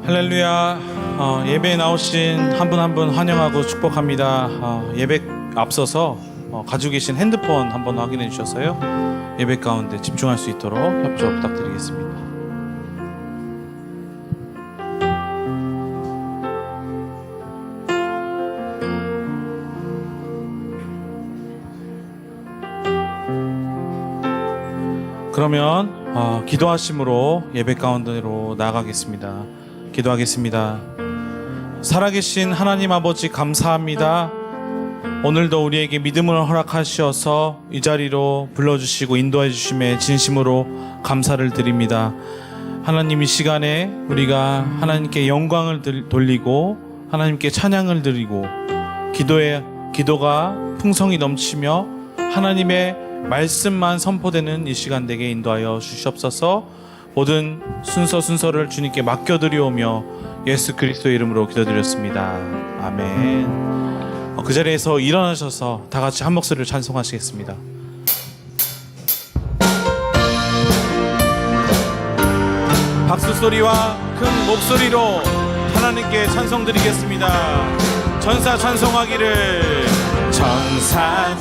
할렐루야. 예배에 나오신 한 분 한 분 환영하고 축복합니다. 예배 앞서서 가지고 계신 핸드폰 한번 확인해 주셔서요, 예배 가운데 집중할 수 있도록 협조 부탁드리겠습니다. 그러면 기도하심으로 예배 가운데로 나아가겠습니다. 기도하겠습니다. 살아계신 하나님 아버지, 감사합니다. 오늘도 우리에게 믿음을 허락하셔서 이 자리로 불러주시고 인도해 주심에 진심으로 감사를 드립니다. 하나님, 이 시간에 우리가 하나님께 영광을 돌리고 하나님께 찬양을 드리고 기도가 풍성이 넘치며 하나님의 말씀만 선포되는 이 시간 되게 인도하여 주시옵소서. 모든 순서를 주님께 맡겨드리오며 예수 그리스도의 이름으로 기도드렸습니다. 아멘. 그 자리에서 일어나셔서 다 같이 한 목소리로 찬송하시겠습니다. 박수 소리와 큰 목소리로 하나님께 찬송드리겠습니다. 전사 찬송하기를, 전사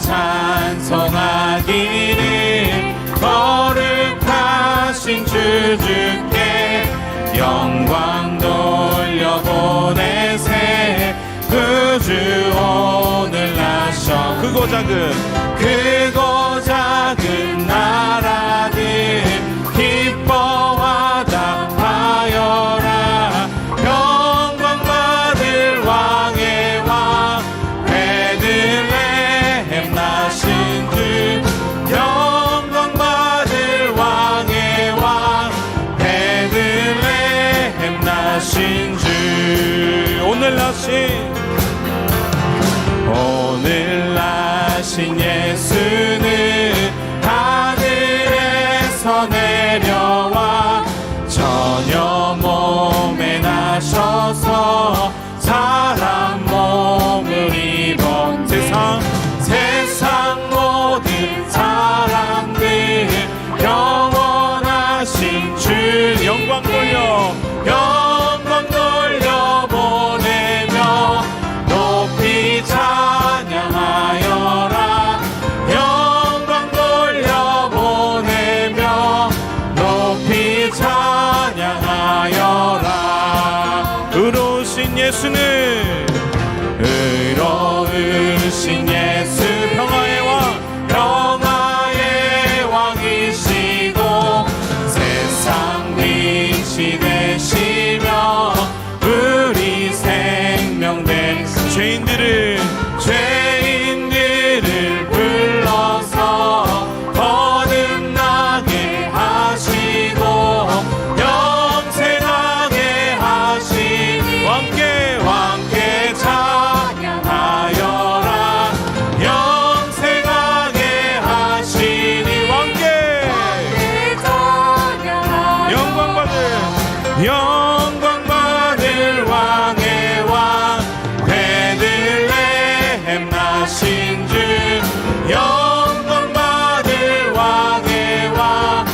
찬송하기를, 거룩하신 주께 영광 돌려보내세. 구주 오늘 나셔 크고 작은 나라들 기뻐하다 하여라. 영광 받을 왕의 왕, 베들레헴 나신 주. 영광 받을 왕의 왕, 베들레헴 나신 주. 오늘 나신 예수는 하늘에서 내려와 전혀 몸에 나셔서 사람 몸을 입어 세상 모든 사람들 영원하신 주 영광 돌려보내며 높이 찬양하여라. 영광 돌려보내며 높이 찬양하여라. 의로우신 예수 평화의 왕이시고 세상 빛이 되시며 우리 생명 된 죄인들을 불러서 거듭나게 하시고 영생하게 하시니 왕께 찬양하여라. 영생하게 하시니 왕께 찬양하여라. 영광 받을 왕의 왕, 베들레헴 나신 주. 영광 받을 왕의 왕,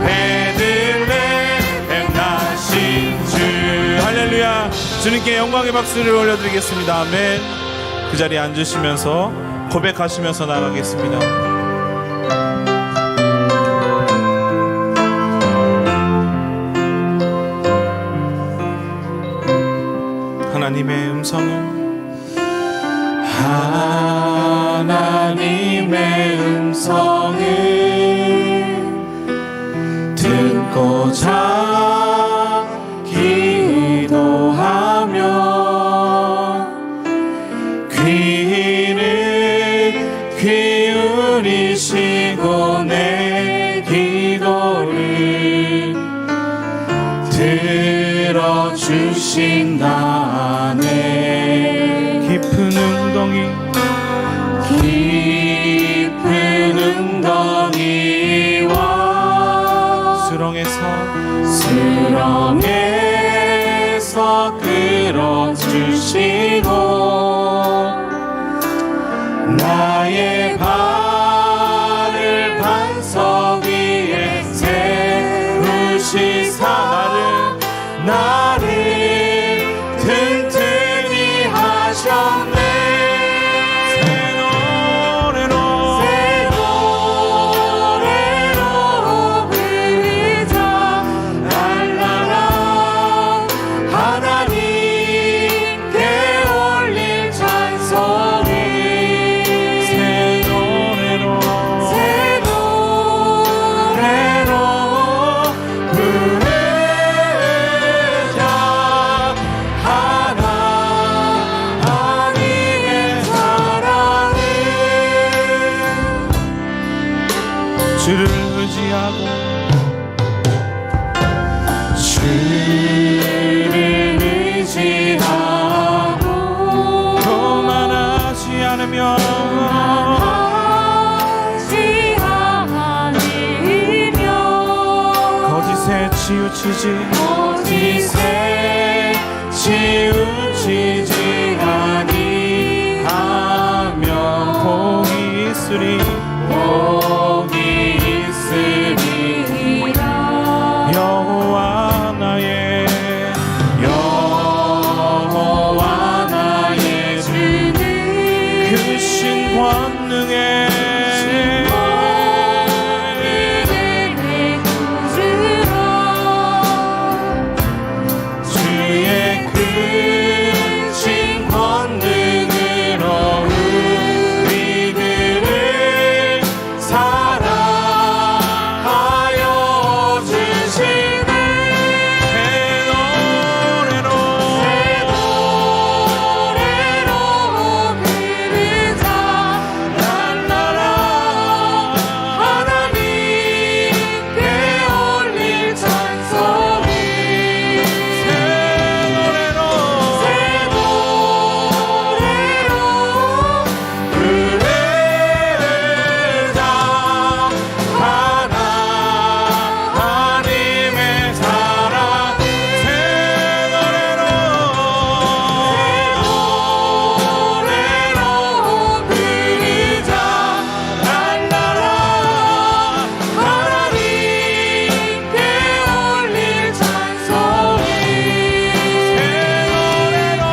베들레헴 나신 주. 할렐루야. 주님께 영광의 박수를 올려드리겠습니다. 아멘. 그 자리에 앉으시면서 고백하시면서 나가겠습니다. 하나님의 음성을 듣고자 기도하며 귀를 기울이시고 내 기도를 들어주신다네. 깊은 웅덩이와 수렁에서 끌어주시고 나의 발을 반석 위에 세우시사 나를 의지하고 주를 의지하고 교만하지 않으며 거짓에 치우치지 아니하며 복이 있으리라. 여호와 나의 주는 크신 권능에 주의 크신 권능으로 우리들을 사랑하여 주시네. 새 노래로 부르자. 랄라라 하나님께 올릴 찬송이 새 노래로 부르자. 하나님의 사랑 새 노래로 부르자. 랄라라 하나님께 올릴 찬송이 새 노래로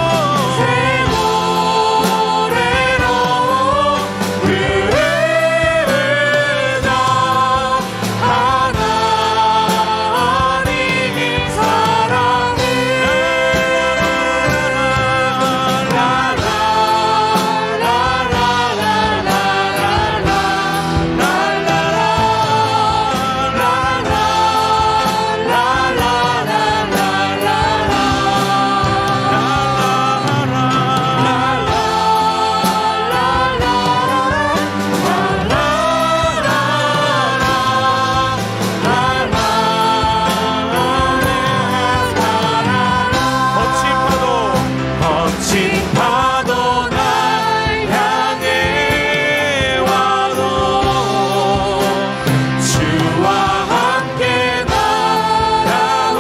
부르자. 하나님의 사랑을 거친 파도 날 향해 와도 주와 함께 나아오리니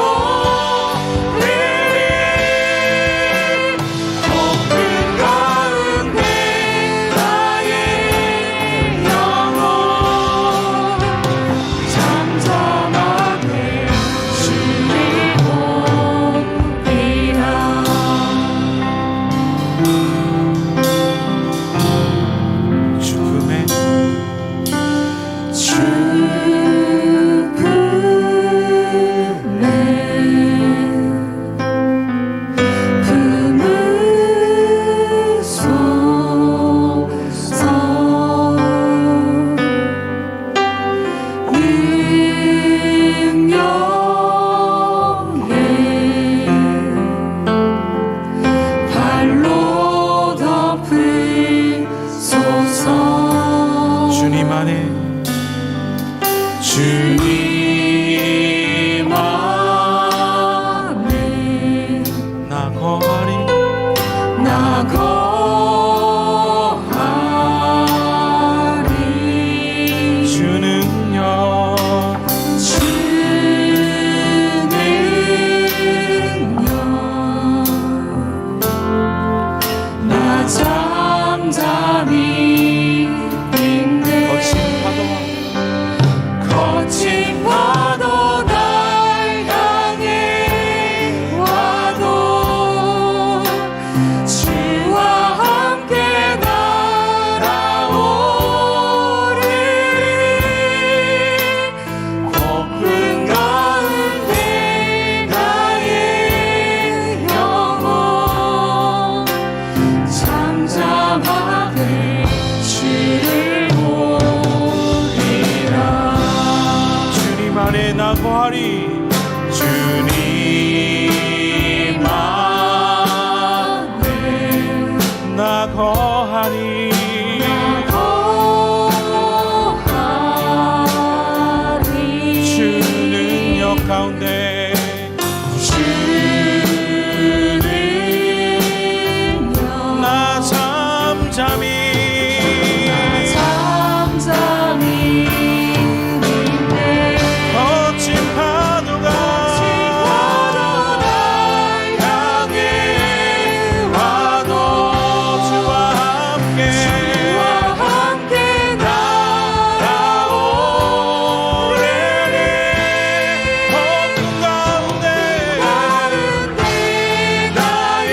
높은 가운데 나의 영혼 잠잠하게 주를 보리라. 죽음의 발로 덮으소서. 주님 안에 주님 안에 나 거하리 나 거하리. 주는요 나 잠잠히 있네. 거친 파도 날 향해 와도 주와 함께 날아오리니 높은 가운데 나의 영혼 잠잠하게 주를 보리라. 주님 안에 나 거하리 주님 안에 나 거하리 나 거하리. 가운데 주르며 나 잠잠히 잠잠히 거친 파도가 날 향해 와도 주와 함께 날아오르리 폭풍 가운데 나의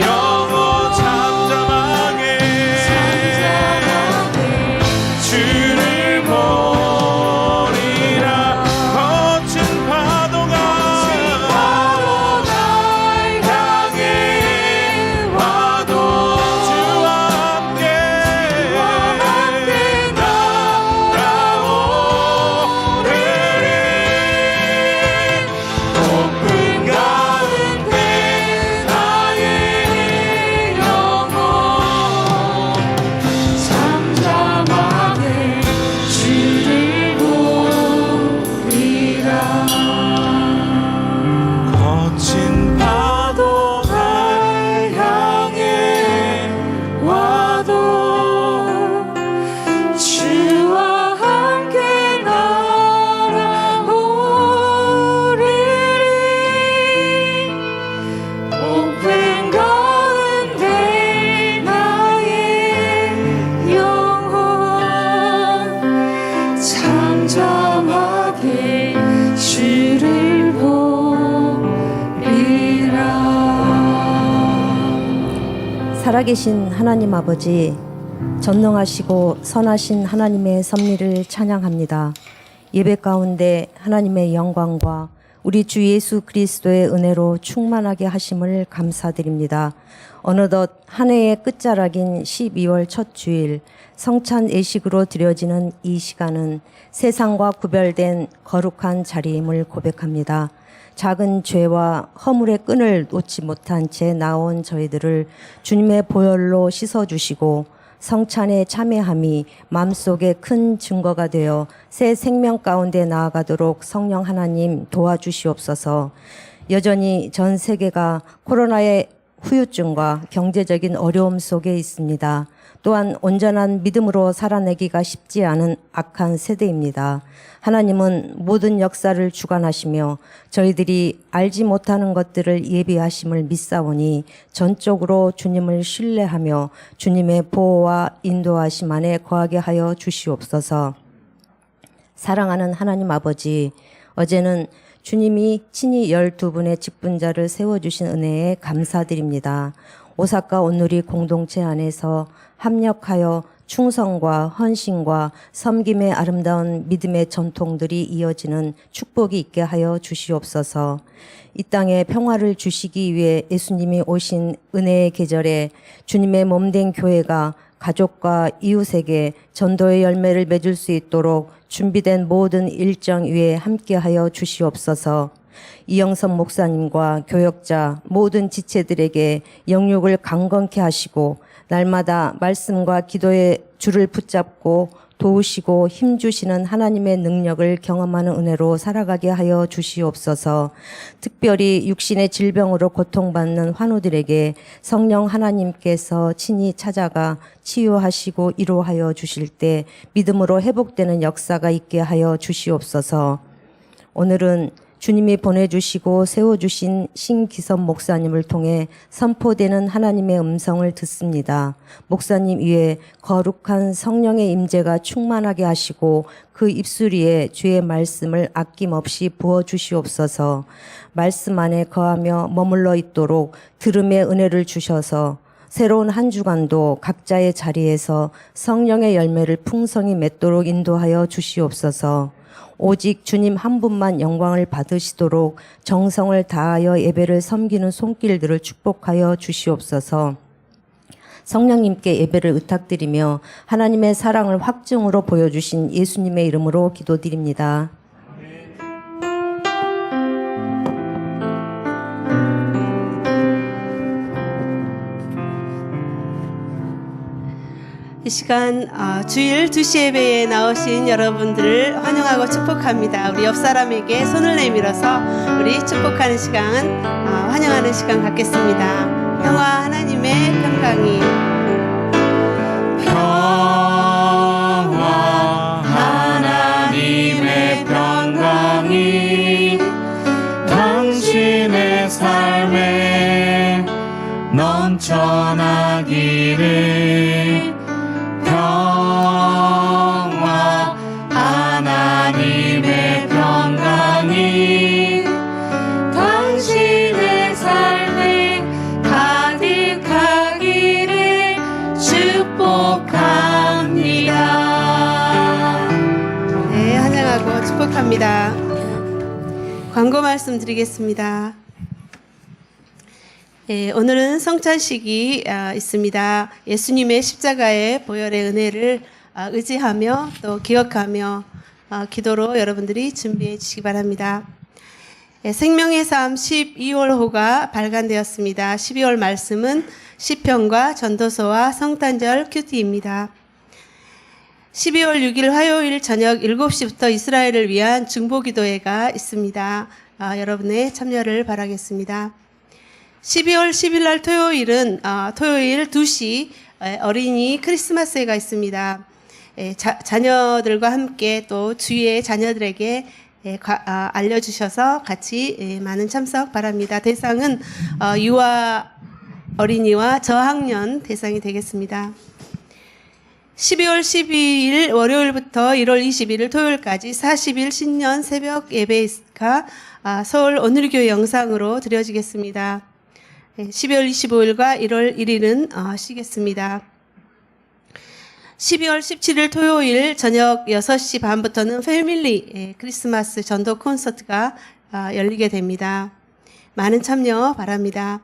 영혼 잠잠하게 주를 보리라 거친 파도가 날 향해 와도 주와 함께 날아오르리 폭풍 가운데 나의 영혼 잠잠하게 주를 보리라 거친 파도가 향해 와도 주와 함께 날아오르리 폭풍 가운데 나의 영혼 잠잠하게 주를 보리라. 살아계신 하나님 아버지, 전능하시고 선하신 하나님의 섭리를 찬양합니다. 예배 가운데 하나님의 영광과 우리 주 예수 그리스도의 은혜로 충만하게 하심을 감사드립니다. 어느덧 한 해의 끝자락인 12월 첫 주일 성찬 예식으로 드려지는 이 시간은 세상과 구별된 거룩한 자리임을 고백합니다. 작은 죄와 허물의 끈을 놓지 못한 채 나온 저희들을 주님의 보혈로 씻어주시고 성찬에 참여함이 마음속에 큰 증거가 되어 새 생명 가운데 나아가도록 성령 하나님 도와주시옵소서. 여전히 전 세계가 코로나의 후유증과 경제적인 어려움 속에 있습니다. 또한 온전한 믿음으로 살아내기가 쉽지 않은 악한 세대입니다. 하나님은 모든 역사를 주관하시며 저희들이 알지 못하는 것들을 예비하심을 믿사오니 전적으로 주님을 신뢰하며 주님의 보호와 인도하심 안에 거하게 하여 주시옵소서. 사랑하는 하나님 아버지, 어제는 주님이 친히 12분의 직분자를 세워주신 은혜에 감사드립니다. 오사카 온누리 공동체 안에서 합력하여 충성과 헌신과 섬김의 아름다운 믿음의 전통들이 이어지는 축복이 있게 하여 주시옵소서. 이 땅에 평화를 주시기 위해 예수님이 오신 은혜의 계절에 주님의 몸된 교회가 가족과 이웃에게 전도의 열매를 맺을 수 있도록 준비된 모든 일정 위에 함께하여 주시옵소서. 이영선 목사님과 교역자 모든 지체들에게 영육을 강건케 하시고 날마다 말씀과 기도의 줄을 붙잡고 도우시고 힘주시는 하나님의 능력을 경험하는 은혜로 살아가게 하여 주시옵소서. 특별히 육신의 질병으로 고통받는 환우들에게 성령 하나님께서 친히 찾아가 치유하시고 위로하여 주실 때 믿음으로 회복되는 역사가 있게 하여 주시옵소서. 오늘은 주님이 보내주시고 세워주신 신기섭 목사님을 통해 선포되는 하나님의 음성을 듣습니다. 목사님 위에 거룩한 성령의 임재가 충만하게 하시고 그 입술 위에 주의 말씀을 아낌없이 부어주시옵소서. 말씀 안에 거하며 머물러 있도록 들음의 은혜를 주셔서 새로운 한 주간도 각자의 자리에서 성령의 열매를 풍성히 맺도록 인도하여 주시옵소서. 오직 주님 한 분만 영광을 받으시도록 정성을 다하여 예배를 섬기는 손길들을 축복하여 주시옵소서. 성령님께 예배를 의탁드리며 하나님의 사랑을 확증으로 보여주신 예수님의 이름으로 기도드립니다. 이 시간 주일 2시 예배에 나오신 여러분들을 환영하고 축복합니다. 우리 옆 사람에게 손을 내밀어서 우리 축복하는 시간, 환영하는 시간 갖겠습니다. 평화 하나님의 평강이 하나님의 평강이 당신의 삶에 넘쳐나기를. 평화 하나님의 평강이 당신의 삶에 가득하기를 축복합니다. 네, 환영하고 축복합니다. 광고 말씀 드리겠습니다. 오늘은 성찬식이 있습니다. 예수님의 십자가의 보혈의 은혜를 의지하며 또 기억하며 기도로 여러분들이 준비해 주시기 바랍니다. 생명의 삶 12월호가 발간되었습니다. 12월 말씀은 시편과 전도서와 성탄절 큐티입니다. 12월 6일 화요일 저녁 7시부터 이스라엘을 위한 중보기도회가 있습니다. 여러분의 참여를 바라겠습니다. 12월 10일 날 토요일은 토요일 2시 어린이 크리스마스회가 있습니다. 자녀들과 함께 또 주위의 자녀들에게 알려주셔서 같이 많은 참석 바랍니다. 대상은 유아 어린이와 저학년 대상이 되겠습니다. 12월 12일 월요일부터 1월 21일 토요일까지 40일 신년 새벽 예배가 서울 온누리교회 영상으로 드려지겠습니다. 12월 25일과 1월 1일은 쉬겠습니다. 12월 17일 토요일 저녁 6시 반부터는 패밀리 크리스마스 전도 콘서트가 열리게 됩니다. 많은 참여 바랍니다.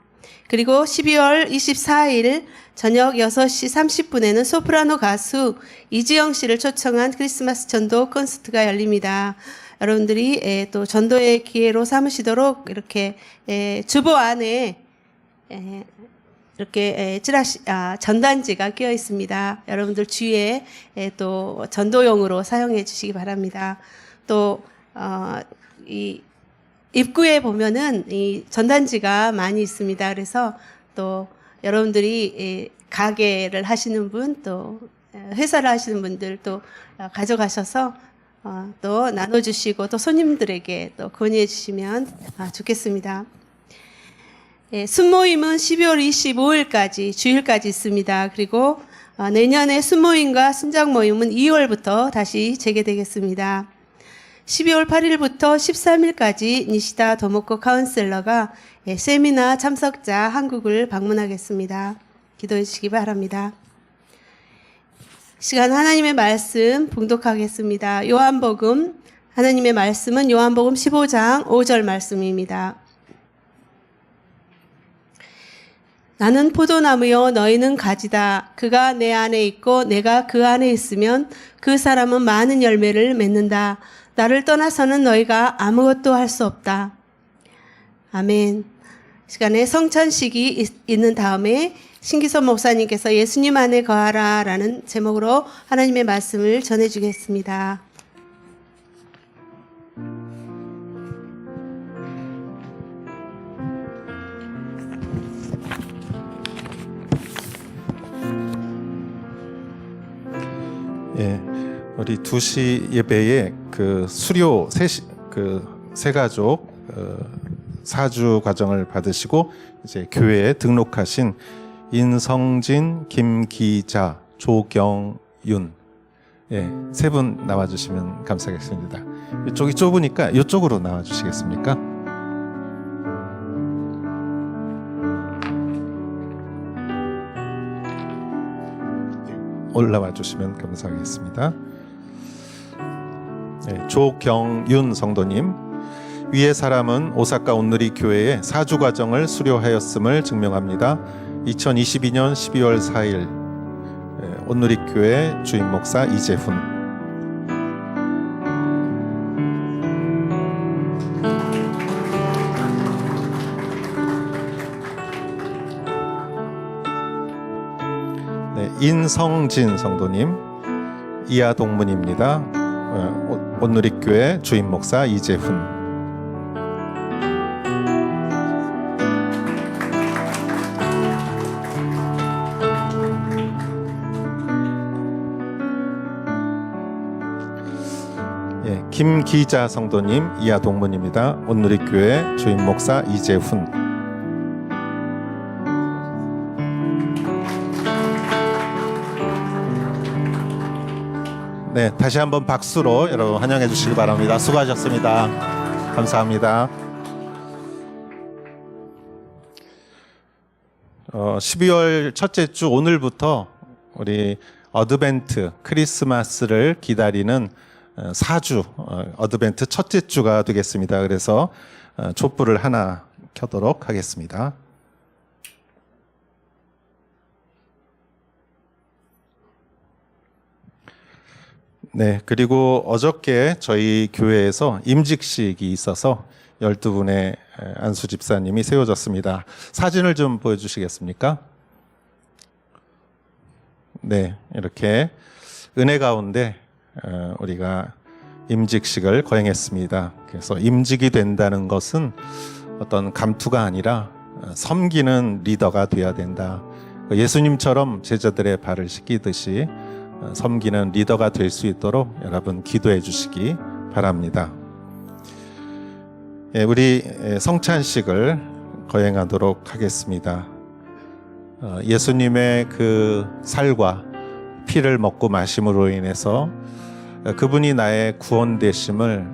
그리고 12월 24일 저녁 6시 30분에는 소프라노 가수 이지영 씨를 초청한 크리스마스 전도 콘서트가 열립니다. 여러분들이 또 전도의 기회로 삼으시도록 이렇게 주보 안에 이렇게 전단지가 끼어 있습니다. 여러분들 주위에 또 전도용으로 사용해 주시기 바랍니다. 또 이 입구에 보면은 이 전단지가 많이 있습니다. 그래서 또 여러분들이 가게를 하시는 분, 또 회사를 하시는 분들 또 가져가셔서 또 나눠주시고 또 손님들에게 또 건의해 주시면 좋겠습니다. 순모임은 12월 25일까지 주일까지 있습니다. 그리고 내년에 순모임과 순장 모임은 2월부터 다시 재개되겠습니다. 12월 8일부터 13일까지 니시다 도모코 카운셀러가 세미나 참석자 한국을 방문하겠습니다. 기도해 주시기 바랍니다. 시간 하나님의 말씀 봉독하겠습니다. 요한복음, 하나님의 말씀은 요한복음 15장 5절 말씀입니다. 나는 포도나무요 너희는 가지다. 그가 내 안에 있고 내가 그 안에 있으면 그 사람은 많은 열매를 맺는다. 나를 떠나서는 너희가 아무것도 할 수 없다. 아멘. 시간에 성찬식이 있는 다음에 신기선 목사님께서 예수님 안에 거하라 라는 제목으로 하나님의 말씀을 전해주겠습니다. 예, 우리 2시 예배에 그 수료 세 가족 사주 과정을 받으시고 이제 교회에 등록하신 인성진, 김기자, 조경윤 세 분 나와주시면 감사하겠습니다. 이쪽이 좁으니까 이쪽으로 나와주시겠습니까? 올라와 주시면 감사하겠습니다. 조경윤 성도님, 위의 사람은 오사카 온누리 교회에 사주 과정을 수료하였음을 증명합니다. 2022년 12월 4일 온누리 교회 주임 목사 이재훈. 인성진 성도님, 이하 동문입니다. 온누리교회 주임 목사 이재훈. 김기자 성도님, 이하 동문입니다. 온누리교회 주임 목사 이재훈. 네, 다시 한번 박수로 여러분 환영해 주시기 바랍니다. 수고하셨습니다. 감사합니다. 12월 첫째 주 오늘부터 우리 어드벤트 크리스마스를 기다리는 4주 어드벤트 첫째 주가 되겠습니다. 그래서 촛불을 하나 켜도록 하겠습니다. 네, 그리고 어저께 저희 교회에서 임직식이 있어서 12분의 안수 집사님이 세워졌습니다. 사진을 좀 보여주시겠습니까? 네, 이렇게 은혜 가운데 우리가 임직식을 거행했습니다. 그래서 임직이 된다는 것은 어떤 감투가 아니라 섬기는 리더가 되어야 된다. 예수님처럼 제자들의 발을 씻기듯이 섬기는 리더가 될 수 있도록 여러분 기도해 주시기 바랍니다. 우리 성찬식을 거행하도록 하겠습니다. 예수님의 그 살과 피를 먹고 마심으로 인해서 그분이 나의 구원 되심을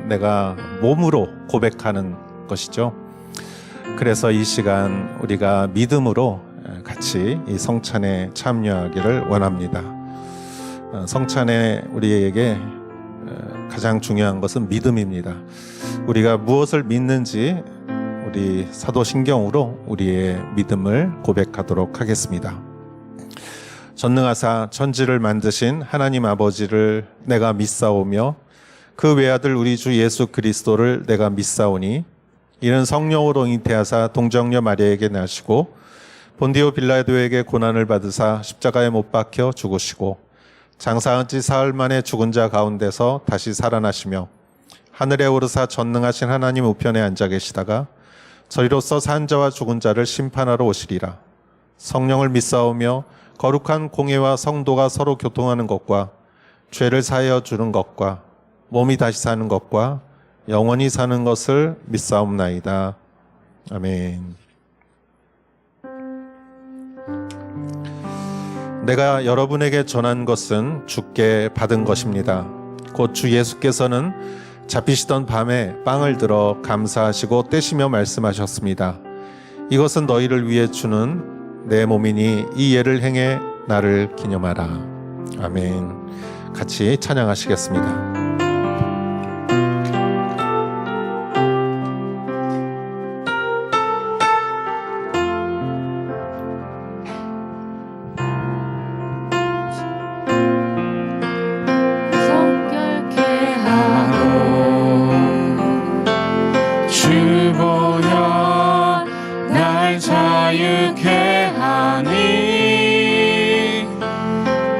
내가 몸으로 고백하는 것이죠. 그래서 이 시간 우리가 믿음으로 같이 이 성찬에 참여하기를 원합니다. 성찬에 우리에게 가장 중요한 것은 믿음입니다. 우리가 무엇을 믿는지 우리 사도신경으로 우리의 믿음을 고백하도록 하겠습니다. 전능하사 천지를 만드신 하나님 아버지를 내가 믿사오며 그 외아들 우리 주 예수 그리스도를 내가 믿사오니 이는 성령으로 잉태하사 동정녀 마리아에게 나시고 본디오 빌라도에게 고난을 받으사 십자가에 못 박혀 죽으시고 장사한 지 사흘 만에 죽은 자 가운데서 다시 살아나시며 하늘에 오르사 전능하신 하나님 우편에 앉아 계시다가 저리로서 산 자와 죽은 자를 심판하러 오시리라. 성령을 믿사오며 거룩한 공회와 성도가 서로 교통하는 것과 죄를 사하여 주는 것과 몸이 다시 사는 것과 영원히 사는 것을 믿사옵나이다. 아멘. 내가 여러분에게 전한 것은 주께 받은 것입니다. 곧 주 예수께서는 잡히시던 밤에 빵을 들어 감사하시고 떼시며 말씀하셨습니다. 이것은 너희를 위해 주는 내 몸이니 이 예를 행해 나를 기념하라. 아멘. 같이 찬양하시겠습니다. 성결케 하고 주 보여 날 자유케 하니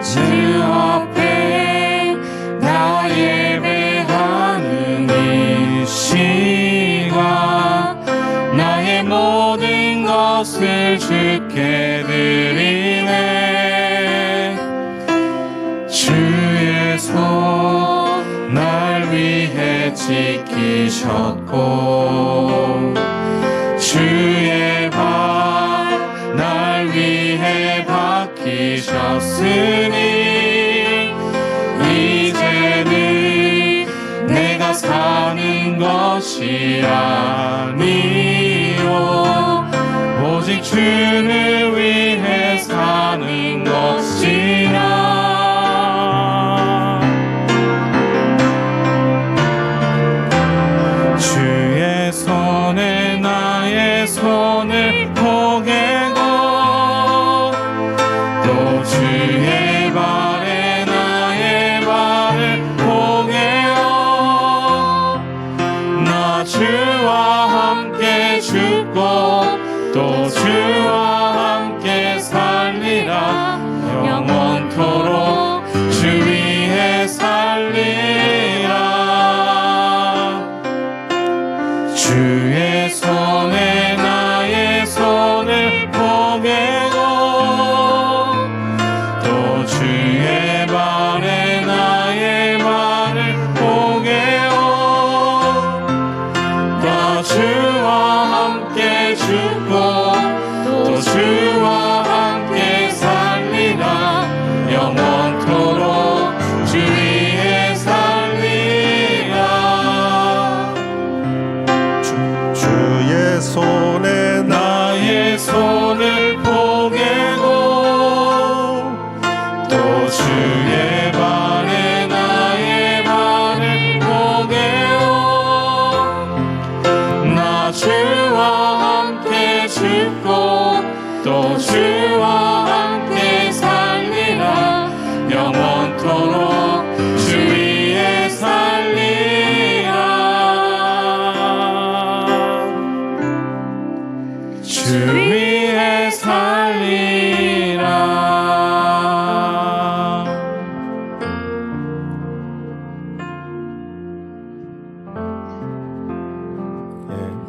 주 앞에 나 예배하는 이 시간 나의 모든 것을 주께 드리네. 주의 손 날 위해 지키셨고 주의 발 날 위해 박히셨으니 이제는 내가 사는 것이 아니요 오직 주를 위해 사는 것이라. 주의 손에 나의 손을 포개고 또 주의 발에 나의 발을 포개어 나 주와 함께 죽고 또 주와 함께 살리라.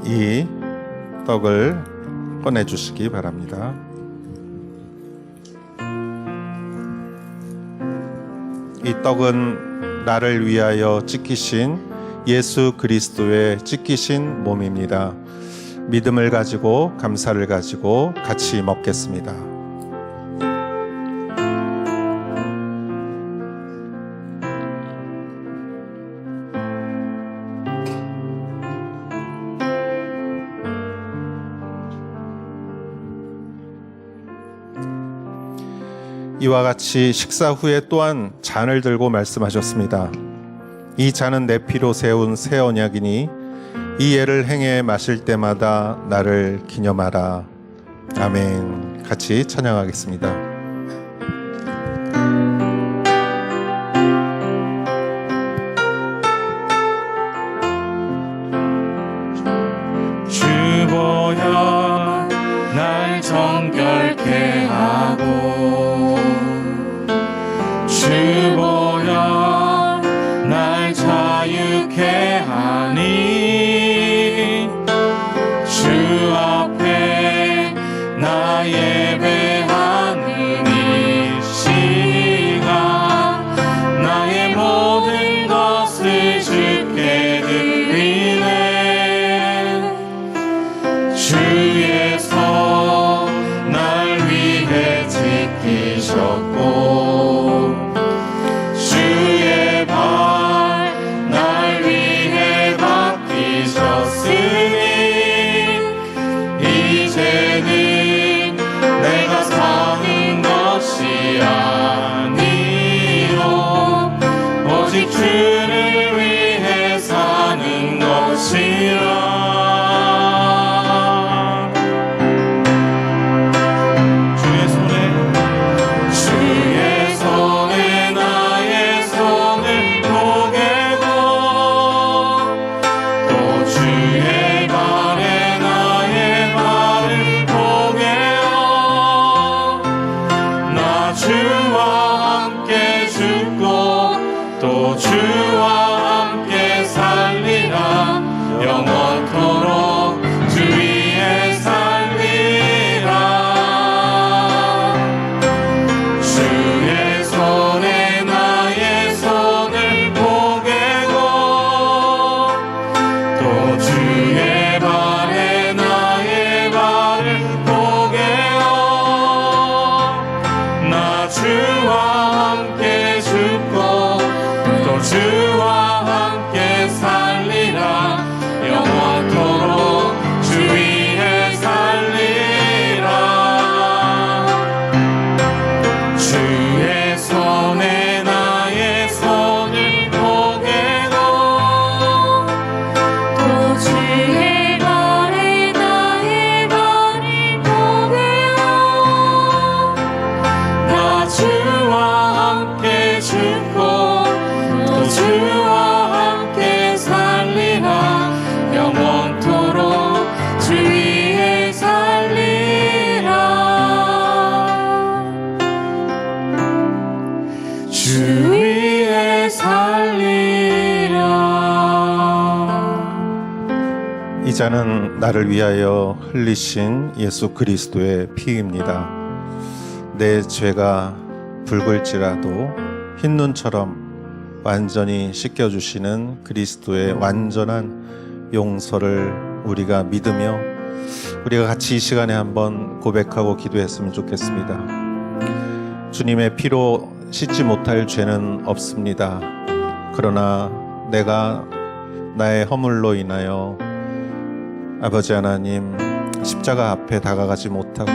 이 떡을 꺼내 주시기 바랍니다. 이 떡은 나를 위하여 찢기신 예수 그리스도의 찢기신 몸입니다. 믿음을 가지고 감사를 가지고 같이 먹겠습니다. 이와 같이 식사 후에 또한 잔을 들고 말씀하셨습니다. 이 잔은 내 피로 세운 새 언약이니 이 예를 행해 마실 때마다 나를 기념하라. 아멘. 같이 찬양하겠습니다. 주보여 날 정결케 하고 주보여 날 자유케 하니 주 앞에 나 예배하는 이 시간 나의 모든 것을 주께 드리네 주의 손 날 위해 지키셨고 주의 발 날 위해 맡기셨으니 이제는 내가 사는 것이 아니요 오직 주를 위해 사는 것이라 주의 손에 나의 손을 포개고 또 주의 발에 나의 발을 포개어 나 주와 함께 죽고 또 주와 함께 살리라 영원토록 주 위에 살리라 주의 손에 나의 손을 포개고 또 주의 발에 나의 발을 포개어 나 주와 함께 죽고 또 주와 함께 살리라 영원토록 주 위에 살리라 주의 손에 나의 손을 포개고 또 주의 발에 나의 발을 포개어 나 주와 함께 죽고 또 주와 함께 살리라 영원토록 주 위에 살리라 주 위에 살리라 이 잔은 나를 위하여 흘리신 예수 그리스도의 피입니다. 내 죄가 붉을지라도 흰 눈처럼 완전히 씻겨주시는 그리스도의 완전한 용서를 우리가 믿으며 우리가 같이 이 시간에 한번 고백하고 기도했으면 좋겠습니다. 주님의 피로 씻지 못할 죄는 없습니다. 그러나 내가 나의 허물로 인하여 아버지 하나님 십자가 앞에 다가가지 못하고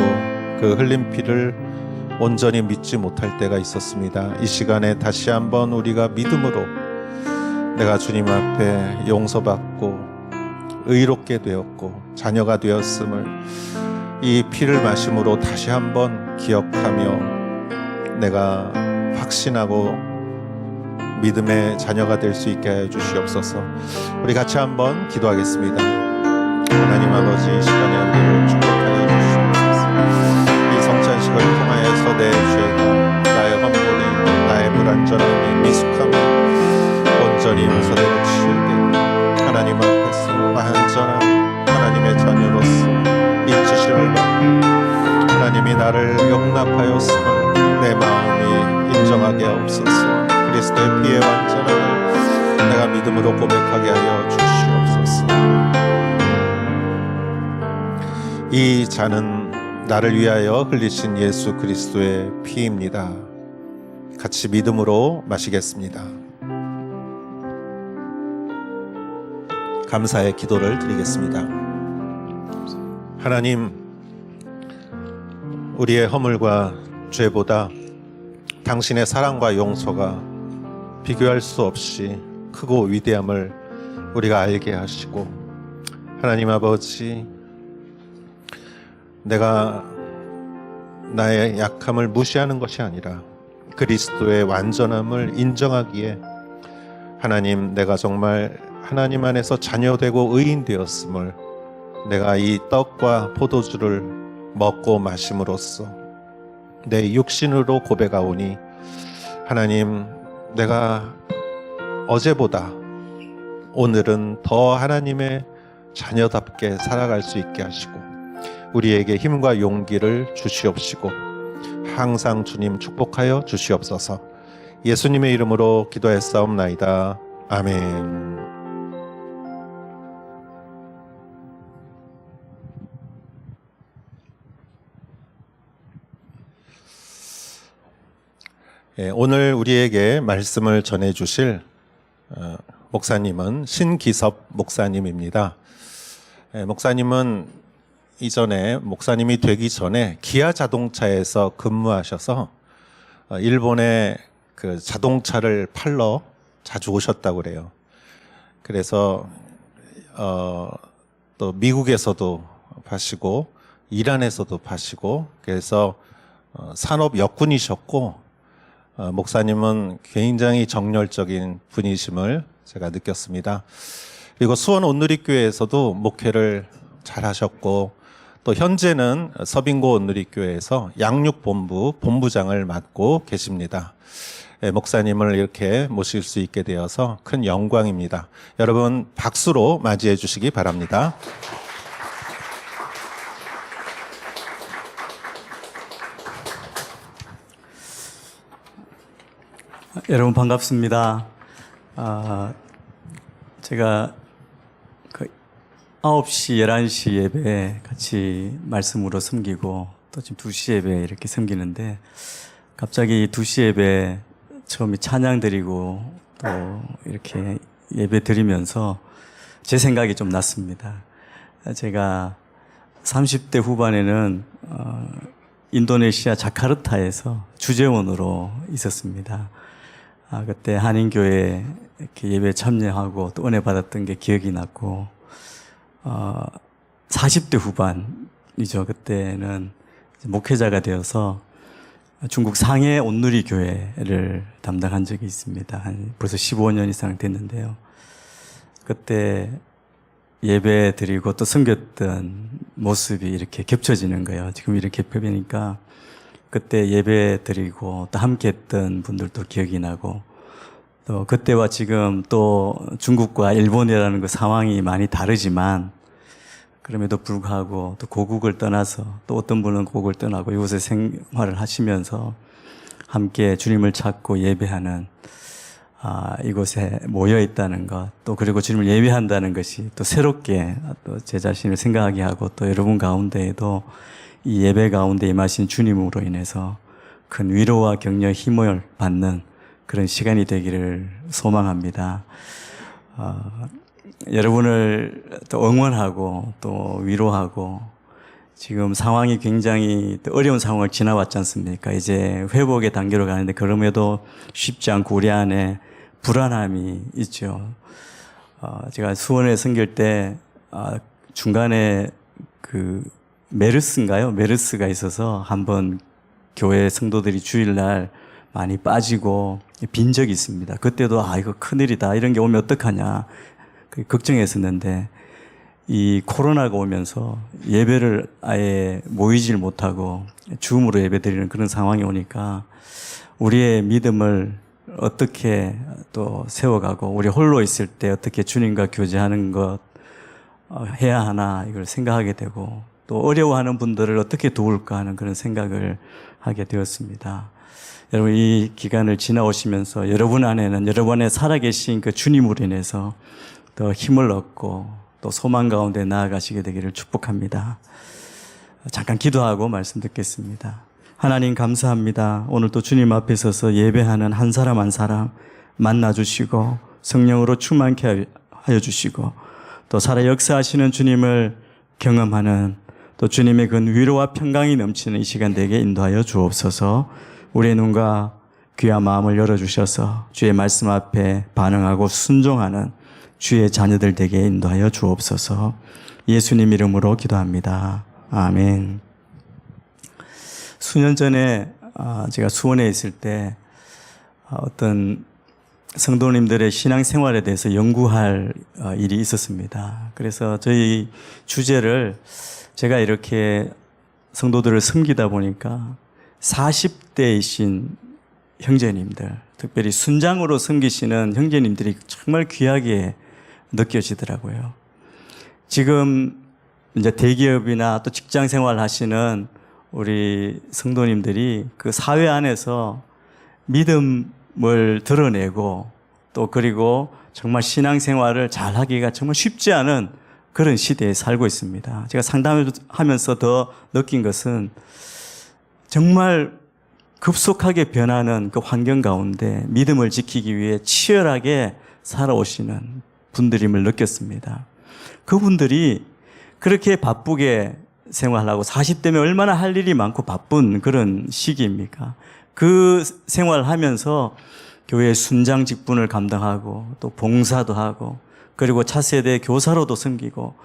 그 흘린 피를 온전히 믿지 못할 때가 있었습니다. 이 시간에 다시 한번 우리가 믿음으로 내가 주님 앞에 용서받고 의롭게 되었고 자녀가 되었음을 이 피를 마심으로 다시 한번 기억하며 내가 확신하고 믿음의 자녀가 될 수 있게 해 주시옵소서. 우리 같이 한번 기도하겠습니다. 하나님 아버지, 이 시간에 우리를 축복하여 주시옵소서. 이 성찬식을 통하여서 내 죄가 나의 험물이 나의 불완전함이 미숙함이 온전히 용서되어 치유되고 하나님 앞에서 완전한 하나님 자녀로서 인치심을 받고 하나님이 나를 용납하였음을 내 마음이 인정하게 하옵소서. 그리스도의 피의 완전함을 내가 믿음으로 고백하게 하여 주시옵소서. 이 잔은 나를 위하여 흘리신 예수 그리스도의 피입니다. 같이 믿음으로 마시겠습니다. 감사의 기도를 드리겠습니다. 하나님, 우리의 허물과 죄보다 당신의 사랑과 용서가 비교할 수 없이 크고 위대함을 우리가 알게 하시고, 하나님 아버지, 내가 나의 약함을 무시하는 것이 아니라 그리스도의 완전함을 인정하기에 하나님, 내가 정말 하나님 안에서 자녀되고 의인 되었음을 내가 이 떡과 포도주를 먹고 마심으로써 내 육신으로 고백하오니, 하나님, 내가 어제보다 오늘은 더 하나님의 자녀답게 살아갈 수 있게 하시고 우리에게 힘과 용기를 주시옵시고 항상 주님 축복하여 주시옵소서. 예수님의 이름으로 기도했사옵나이다. 아멘. 오늘 우리에게 말씀을 전해주실 목사님은 신기섭 목사님입니다. 목사님은 이전에, 목사님이 되기 전에 기아 자동차에서 근무하셔서 일본에 그 자동차를 팔러 자주 오셨다고 그래요. 그래서 또 미국에서도 파시고 이란에서도 파시고, 그래서 산업 역군이셨고, 목사님은 굉장히 정열적인 분이심을 제가 느꼈습니다. 그리고 수원 온누리교회에서도 목회를 잘 하셨고, 또 현재는 서빙고 온누리교회에서 양육본부 본부장을 맡고 계십니다. 목사님을 이렇게 모실 수 있게 되어서 큰 영광입니다. 여러분 박수로 맞이해 주시기 바랍니다. 여러분 반갑습니다. 제가 9시, 11시 예배 같이 말씀으로 섬기고 또 지금 2시 예배 이렇게 섬기는데, 갑자기 2시 예배 처음에 찬양 드리고 또 이렇게 예배 드리면서 제 생각이 좀 났습니다. 제가 30대 후반에는 인도네시아 자카르타에서 주재원으로 있었습니다. 그때 한인교회 이렇게 예배 참여하고 또 은혜 받았던 게 기억이 났고, 40대 후반이죠. 그때는 목회자가 되어서 중국 상해 온누리 교회를 담당한 적이 있습니다. 벌써 15년 이상 됐는데요. 그때 예배 드리고 또 섬겼던 모습이 이렇게 겹쳐지는 거예요. 지금 이렇게 펴보니까 그때 예배 드리고 또 함께 했던 분들도 기억이 나고, 또 그때와 지금 또 중국과 일본이라는 그 상황이 많이 다르지만 그럼에도 불구하고 또 고국을 떠나서, 또 어떤 분은 고국을 떠나고 이곳에 생활을 하시면서 함께 주님을 찾고 예배하는 이곳에 모여 있다는 것, 또 그리고 주님을 예배한다는 것이 또 새롭게 또 제 자신을 생각하게 하고, 또 여러분 가운데에도 이 예배 가운데 임하신 주님으로 인해서 큰 위로와 격려, 힘을 받는 그런 시간이 되기를 소망합니다. 여러분을 또 응원하고 또 위로하고, 지금 상황이 굉장히 또 어려운 상황을 지나왔지 않습니까? 이제 회복의 단계로 가는데 그럼에도 쉽지 않고 우리 안에 불안함이 있죠. 제가 수원에 섬길 때 중간에 그 메르스가 있어서 한번 교회 성도들이 주일날 많이 빠지고 빈 적이 있습니다. 그때도 이거 큰일이다, 이런 게 오면 어떡하냐 걱정했었는데, 이 코로나가 오면서 예배를 아예 모이질 못하고 줌으로 예배 드리는 그런 상황이 오니까 우리의 믿음을 어떻게 또 세워가고, 우리 홀로 있을 때 어떻게 주님과 교제하는 것, 해야 하나 이걸 생각하게 되고 또 어려워하는 분들을 어떻게 도울까 하는 그런 생각을 하게 되었습니다. 여러분 이 기간을 지나오시면서 여러분 안에는 여러분 안에 살아계신 그 주님으로 인해서 더 힘을 얻고 또 소망 가운데 나아가시게 되기를 축복합니다. 잠깐 기도하고 말씀 듣겠습니다. 하나님 감사합니다. 오늘 또 주님 앞에 서서 예배하는 한 사람 한 사람 만나주시고 성령으로 충만케 하여 주시고 또 살아 역사하시는 주님을 경험하는 또 주님의 그 위로와 평강이 넘치는 이 시간 되게 인도하여 주옵소서. 우리의 눈과 귀와 마음을 열어주셔서 주의 말씀 앞에 반응하고 순종하는 주의 자녀들 되게 인도하여 주옵소서. 예수님 이름으로 기도합니다. 아멘. 수년 전에 제가 수원에 있을 때 어떤 성도님들의 신앙생활에 대해서 연구할 일이 있었습니다. 그래서 저희 주제를 제가 이렇게 성도들을 섬기다 보니까 40대이신 형제님들, 특별히 순장으로 섬기시는 형제님들이 정말 귀하게 느껴지더라고요. 지금 이제 대기업이나 또 직장 생활 하시는 우리 성도님들이 그 사회 안에서 믿음을 드러내고 또 그리고 정말 신앙생활을 잘 하기가 정말 쉽지 않은 그런 시대에 살고 있습니다. 제가 상담하면서 더 느낀 것은 정말 급속하게 변하는 그 환경 가운데 믿음을 지키기 위해 치열하게 살아오시는 분들임을 느꼈습니다. 그분들이 그렇게 바쁘게 생활하고 40대면 얼마나 할 일이 많고 바쁜 그런 시기입니까? 그 생활하면서 교회 순장 직분을 감당하고 또 봉사도 하고 그리고 차세대 교사로도 섬기고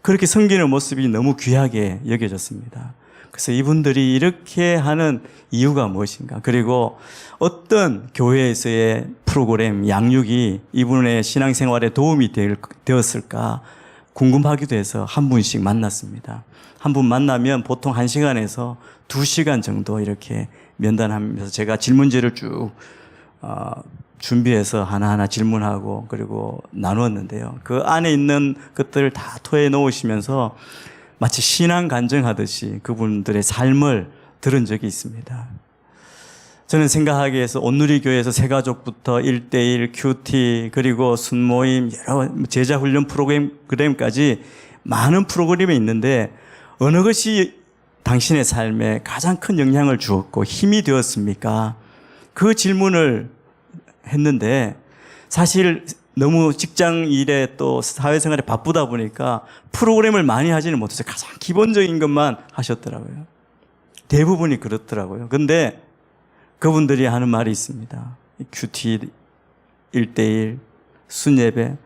그렇게 섬기는 모습이 너무 귀하게 여겨졌습니다. 그래서 이분들이 이렇게 하는 이유가 무엇인가? 그리고 어떤 교회에서의 프로그램, 양육이 이분의 신앙생활에 도움이 되었을까 궁금하기도 해서 한 분씩 만났습니다. 한 분 만나면 보통 1시간에서 2시간 정도 이렇게 면담하면서 제가 질문지를 쭉 준비해서 하나하나 질문하고 그리고 나누었는데요. 그 안에 있는 것들을 다 토해 놓으시면서 마치 신앙 간증하듯이 그분들의 삶을 들은 적이 있습니다. 저는 생각하기에서 온누리교회에서 새가족부터 1:1 큐티 그리고 순모임 여러 제자훈련 프로그램까지 많은 프로그램이 있는데 어느 것이 당신의 삶에 가장 큰 영향을 주었고 힘이 되었습니까? 그 질문을 했는데 사실 너무 직장 일에 또 사회생활에 바쁘다 보니까 프로그램을 많이 하지는 못해서 가장 기본적인 것만 하셨더라고요. 대부분이 그렇더라고요. 근데 그분들이 하는 말이 있습니다. 큐티 1:1 순예배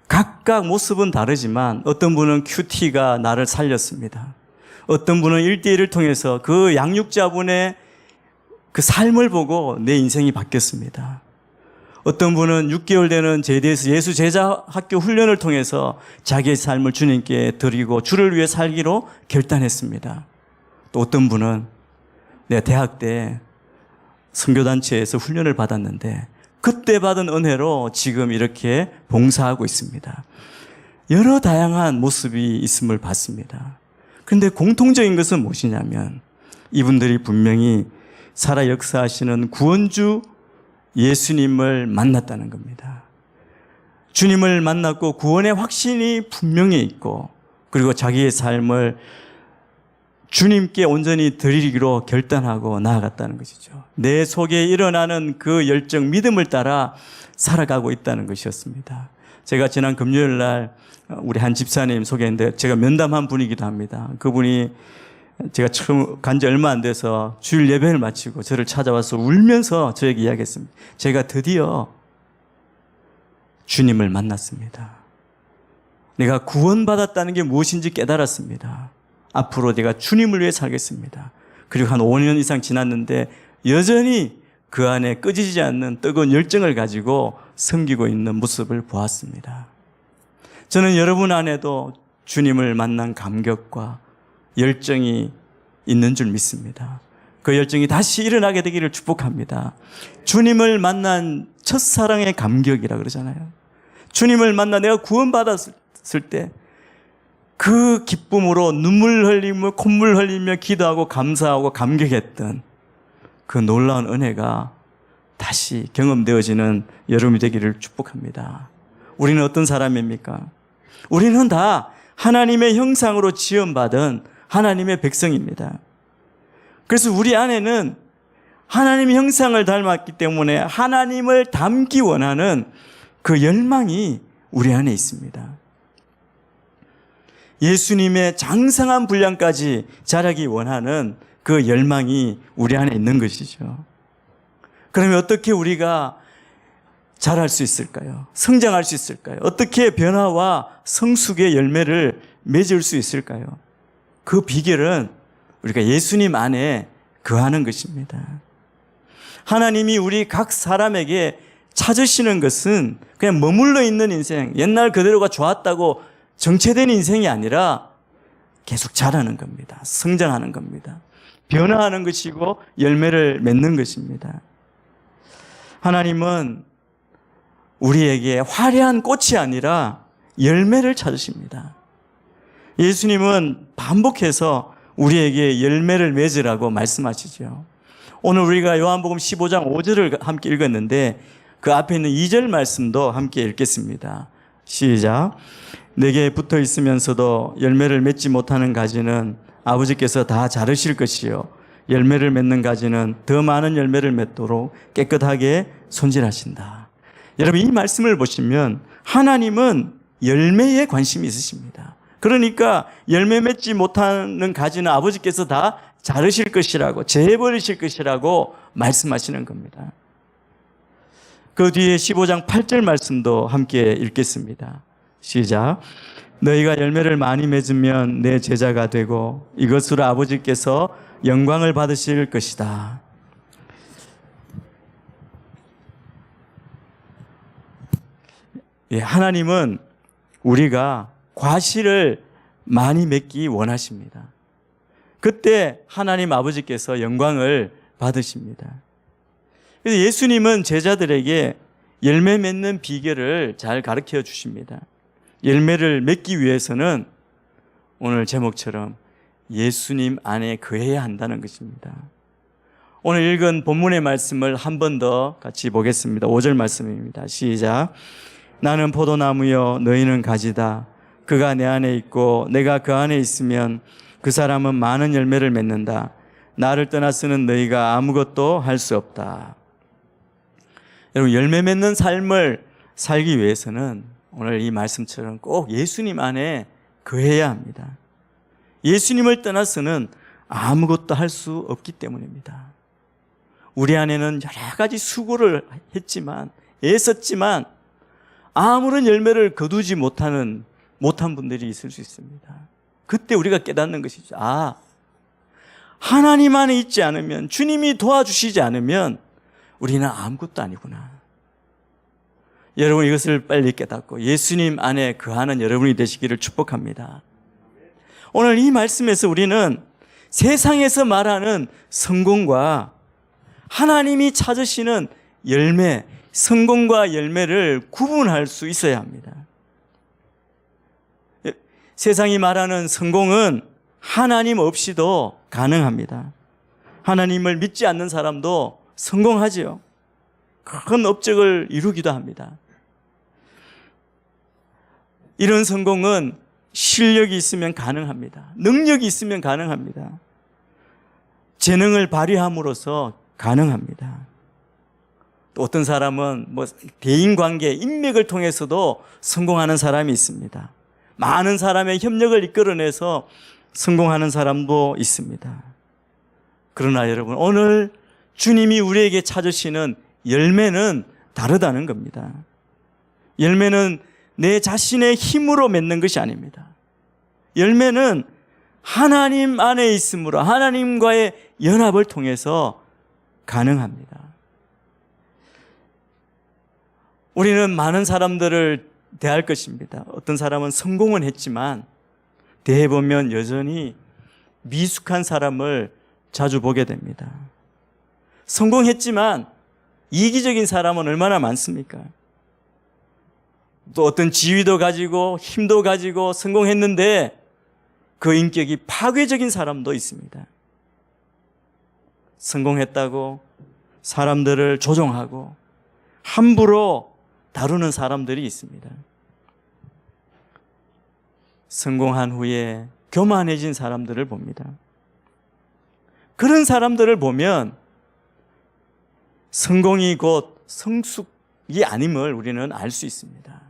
각각 모습은 다르지만 어떤 분은 큐티가 나를 살렸습니다. 어떤 분은 1:1을 통해서 그 양육자분의 그 삶을 보고 내 인생이 바뀌었습니다. 어떤 분은 6개월 되는 제대에서 예수 제자 학교 훈련을 통해서 자기의 삶을 주님께 드리고 주를 위해 살기로 결단했습니다. 또 어떤 분은 내가 대학 때 선교단체에서 훈련을 받았는데 그때 받은 은혜로 지금 이렇게 봉사하고 있습니다. 여러 다양한 모습이 있음을 봤습니다. 그런데 공통적인 것은 무엇이냐면 이분들이 분명히 살아 역사하시는 구원주 예수님을 만났다는 겁니다. 주님을 만났고 구원의 확신이 분명히 있고 그리고 자기의 삶을 주님께 온전히 드리기로 결단하고 나아갔다는 것이죠. 내 속에 일어나는 그 열정, 믿음을 따라 살아가고 있다는 것이었습니다. 제가 지난 금요일 날 우리 한 집사님 소개했는데 제가 면담한 분이기도 합니다. 그분이 제가 처음 간 지 얼마 안 돼서 주일 예배를 마치고 저를 찾아와서 울면서 저에게 이야기했습니다. 제가 드디어 주님을 만났습니다. 내가 구원받았다는 게 무엇인지 깨달았습니다. 앞으로 내가 주님을 위해 살겠습니다. 그리고 한 5년 이상 지났는데 여전히 그 안에 꺼지지 않는 뜨거운 열정을 가지고 섬기고 있는 모습을 보았습니다. 저는 여러분 안에도 주님을 만난 감격과 열정이 있는 줄 믿습니다. 그 열정이 다시 일어나게 되기를 축복합니다. 주님을 만난 첫사랑의 감격이라 그러잖아요. 주님을 만나 내가 구원받았을 때 그 기쁨으로 눈물 흘리며 콧물 흘리며 기도하고 감사하고 감격했던 그 놀라운 은혜가 다시 경험되어지는 여러분이 되기를 축복합니다. 우리는 어떤 사람입니까? 우리는 다 하나님의 형상으로 지음받은 하나님의 백성입니다. 그래서 우리 안에는 하나님의 형상을 닮았기 때문에 하나님을 닮기 원하는 그 열망이 우리 안에 있습니다. 예수님의 장성한 분량까지 자라기 원하는 그 열망이 우리 안에 있는 것이죠. 그러면 어떻게 우리가 자랄 수 있을까요? 성장할 수 있을까요? 어떻게 변화와 성숙의 열매를 맺을 수 있을까요? 그 비결은 우리가 예수님 안에 거하는 것입니다. 하나님이 우리 각 사람에게 찾으시는 것은 그냥 머물러 있는 인생, 옛날 그대로가 좋았다고 정체된 인생이 아니라 계속 자라는 겁니다. 성장하는 겁니다. 변화하는 것이고 열매를 맺는 것입니다. 하나님은 우리에게 화려한 꽃이 아니라 열매를 찾으십니다. 예수님은 반복해서 우리에게 열매를 맺으라고 말씀하시죠. 오늘 우리가 요한복음 15장 5절을 함께 읽었는데 그 앞에 있는 2절 말씀도 함께 읽겠습니다. 시작. 내게 붙어 있으면서도 열매를 맺지 못하는 가지는 아버지께서 다 자르실 것이요 열매를 맺는 가지는 더 많은 열매를 맺도록 깨끗하게 손질하신다. 여러분, 이 말씀을 보시면 하나님은 열매에 관심이 있으십니다. 그러니까 열매 맺지 못하는 가지는 아버지께서 다 자르실 것이라고, 재버리실 것이라고 말씀하시는 겁니다. 그 뒤에 15장 8절 말씀도 함께 읽겠습니다. 시작. 너희가 열매를 많이 맺으면 내 제자가 되고 이것으로 아버지께서 영광을 받으실 것이다. 예, 하나님은 우리가 과실을 많이 맺기 원하십니다. 그때 하나님 아버지께서 영광을 받으십니다. 그래서 예수님은 제자들에게 열매 맺는 비결을 잘 가르쳐 주십니다. 열매를 맺기 위해서는 오늘 제목처럼 예수님 안에 거해야 한다는 것입니다. 오늘 읽은 본문의 말씀을 한 번 더 같이 보겠습니다. 5절 말씀입니다. 시작. 나는 포도나무요 너희는 가지다. 그가 내 안에 있고 내가 그 안에 있으면 그 사람은 많은 열매를 맺는다. 나를 떠나서는 너희가 아무것도 할 수 없다. 여러분, 열매 맺는 삶을 살기 위해서는 오늘 이 말씀처럼 꼭 예수님 안에 거해야 합니다. 예수님을 떠나서는 아무것도 할 수 없기 때문입니다. 우리 안에는 여러 가지 수고를 했지만, 애썼지만 아무런 열매를 거두지 못한 분들이 있을 수 있습니다. 그때 우리가 깨닫는 것이죠. 아, 하나님 안에 있지 않으면, 주님이 도와주시지 않으면 우리는 아무것도 아니구나. 여러분, 이것을 빨리 깨닫고 예수님 안에 거하는 여러분이 되시기를 축복합니다. 오늘 이 말씀에서 우리는 세상에서 말하는 성공과 하나님이 찾으시는 열매, 성공과 열매를 구분할 수 있어야 합니다. 세상이 말하는 성공은 하나님 없이도 가능합니다. 하나님을 믿지 않는 사람도 성공하지요. 큰 업적을 이루기도 합니다. 이런 성공은 실력이 있으면 가능합니다. 능력이 있으면 가능합니다. 재능을 발휘함으로써 가능합니다. 또 어떤 사람은 대인관계, 인맥을 통해서도 성공하는 사람이 있습니다. 많은 사람의 협력을 이끌어내서 성공하는 사람도 있습니다. 그러나 여러분, 오늘 주님이 우리에게 찾으시는 열매는 다르다는 겁니다. 열매는 내 자신의 힘으로 맺는 것이 아닙니다. 열매는 하나님 안에 있으므로 하나님과의 연합을 통해서 가능합니다. 우리는 많은 사람들을 대할 것입니다. 어떤 사람은 성공은 했지만 대해보면 여전히 미숙한 사람을 자주 보게 됩니다. 성공했지만 이기적인 사람은 얼마나 많습니까? 또 어떤 지위도 가지고 힘도 가지고 성공했는데 그 인격이 파괴적인 사람도 있습니다. 성공했다고 사람들을 조종하고 함부로 다루는 사람들이 있습니다. 성공한 후에 교만해진 사람들을 봅니다. 그런 사람들을 보면 성공이 곧 성숙이 아님을 우리는 알 수 있습니다.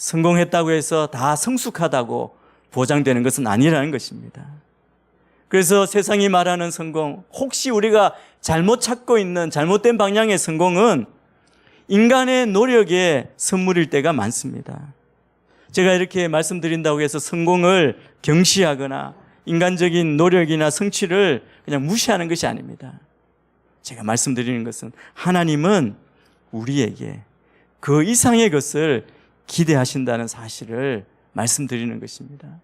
성공했다고 해서 다 성숙하다고 보장되는 것은 아니라는 것입니다. 그래서 세상이 말하는 성공, 혹시 우리가 잘못 찾고 있는 잘못된 방향의 성공은 인간의 노력의 선물일 때가 많습니다. 제가 이렇게 말씀드린다고 해서 성공을 경시하거나 인간적인 노력이나 성취를 그냥 무시하는 것이 아닙니다. 제가 말씀드리는 것은 하나님은 우리에게 그 이상의 것을 기대하신다는 사실을 말씀드리는 것입니다.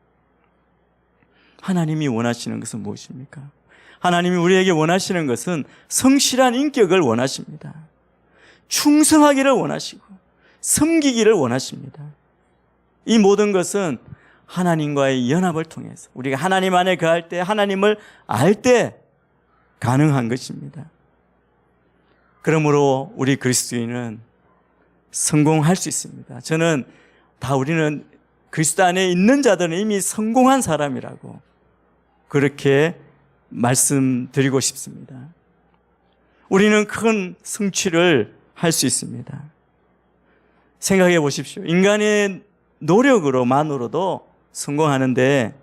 하나님이 원하시는 것은 무엇입니까? 하나님이 우리에게 원하시는 것은 성실한 인격을 원하십니다. 충성하기를 원하시고 섬기기를 원하십니다. 이 모든 것은 하나님과의 연합을 통해서 우리가 하나님 안에 거할 때, 하나님을 알 때 가능한 것입니다. 그러므로 우리 그리스도인은 성공할 수 있습니다. 저는 우리는 그리스도 안에 있는 자들은 이미 성공한 사람이라고 그렇게 말씀드리고 싶습니다. 우리는 큰 성취를 할 수 있습니다. 생각해 보십시오. 인간의 노력으로만으로도 성공하는데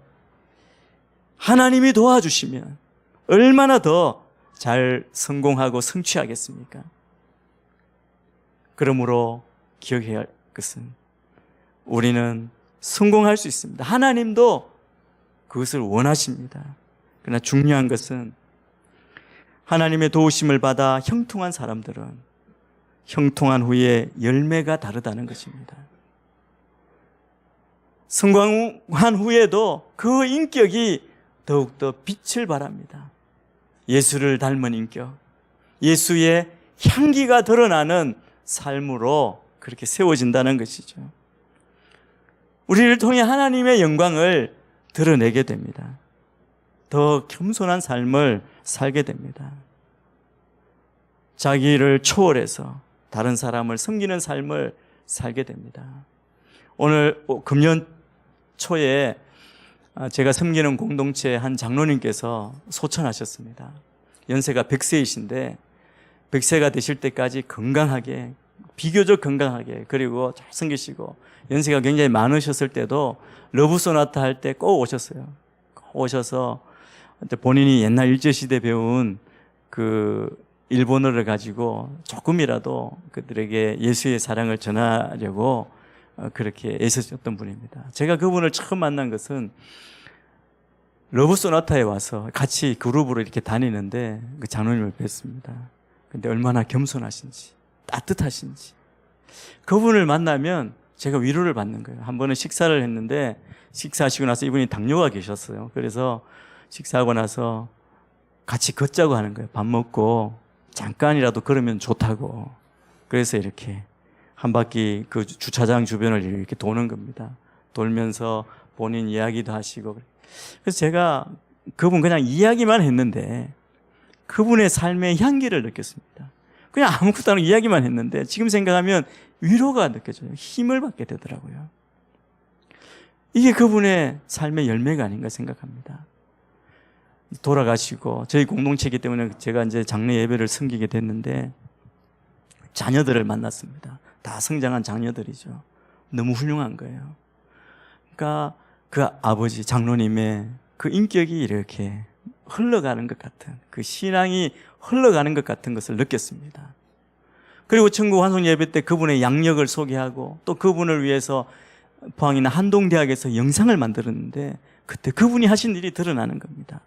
하나님이 도와주시면 얼마나 더 잘 성공하고 성취하겠습니까? 그러므로 기억해야 할 것은 우리는 성공할 수 있습니다. 하나님도 그것을 원하십니다. 그러나 중요한 것은 하나님의 도우심을 받아 형통한 사람들은 형통한 후에 열매가 다르다는 것입니다. 성공한 후에도 그 인격이 더욱더 빛을 발합니다. 예수를 닮은 인격, 예수의 향기가 드러나는 삶으로 그렇게 세워진다는 것이죠. 우리를 통해 하나님의 영광을 드러내게 됩니다. 더 겸손한 삶을 살게 됩니다. 자기를 초월해서 다른 사람을 섬기는 삶을 살게 됩니다. 오늘 금년 초에 제가 섬기는 공동체 한 장로님께서 소천하셨습니다. 연세가 100세이신데 100세가 되실 때까지 건강하게, 비교적 건강하게, 그리고 잘 섬기시고 연세가 굉장히 많으셨을 때도 러브 소나타 할 때 꼭 오셨어요. 꼭 오셔서 본인이 옛날 일제시대 배운 그 일본어를 가지고 조금이라도 그들에게 예수의 사랑을 전하려고 그렇게 애쓰셨던 분입니다. 제가 그분을 처음 만난 것은 러브 소나타에 와서 같이 그룹으로 이렇게 다니는데 그 장로님을 뵀습니다. 근데 얼마나 겸손하신지, 따뜻하신지. 그분을 만나면 제가 위로를 받는 거예요. 한 번은 식사를 했는데 식사하시고 나서 이분이 당뇨가 계셨어요. 그래서 식사하고 나서 같이 걷자고 하는 거예요. 밥 먹고 잠깐이라도 걸으면 좋다고. 그래서 이렇게 한 바퀴 그 주차장 주변을 이렇게 도는 겁니다. 돌면서 본인 이야기도 하시고. 그래서 제가 그분 그냥 이야기만 했는데 그분의 삶의 향기를 느꼈습니다. 그냥 아무것도 안 하고 이야기만 했는데 지금 생각하면 위로가 느껴져요. 힘을 받게 되더라고요. 이게 그분의 삶의 열매가 아닌가 생각합니다. 돌아가시고 저희 공동체이기 때문에 제가 이제 장례 예배를 섬기게 됐는데 자녀들을 만났습니다. 다 성장한 자녀들이죠. 너무 훌륭한 거예요. 그러니까 그 아버지 장로님의 그 인격이 이렇게 흘러가는 것 같은, 그 신앙이 흘러가는 것 같은 것을 느꼈습니다. 그리고 천국 환송 예배 때 그분의 양력을 소개하고 또 그분을 위해서 포항이나 한동대학에서 영상을 만들었는데 그때 그분이 하신 일이 드러나는 겁니다.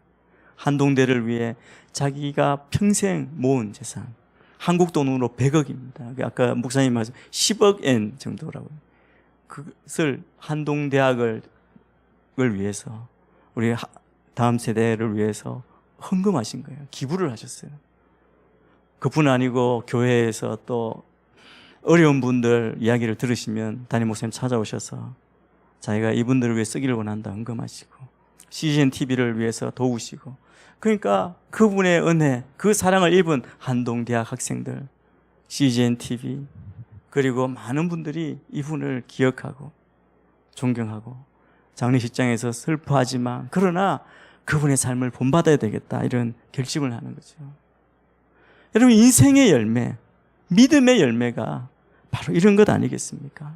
한동대를 위해 자기가 평생 모은 재산, 한국 돈으로 100억입니다. 아까 목사님 말씀 10억 엔 정도라고요. 그것을 한동대학을 위해서, 우리 다음 세대를 위해서 헌금하신 거예요. 기부를 하셨어요. 그뿐 아니고 교회에서 또 어려운 분들 이야기를 들으시면 담임 목사님 찾아오셔서 자기가 이분들을 위해 쓰기를 원한다 헌금하시고 CGN TV를 위해서 도우시고 그러니까 그분의 은혜, 그 사랑을 입은 한동대학 학생들, CGN TV 그리고 많은 분들이 이분을 기억하고 존경하고 장례식장에서 슬퍼하지만 그러나 그분의 삶을 본받아야 되겠다 이런 결심을 하는 거죠. 여러분 인생의 열매, 믿음의 열매가 바로 이런 것 아니겠습니까?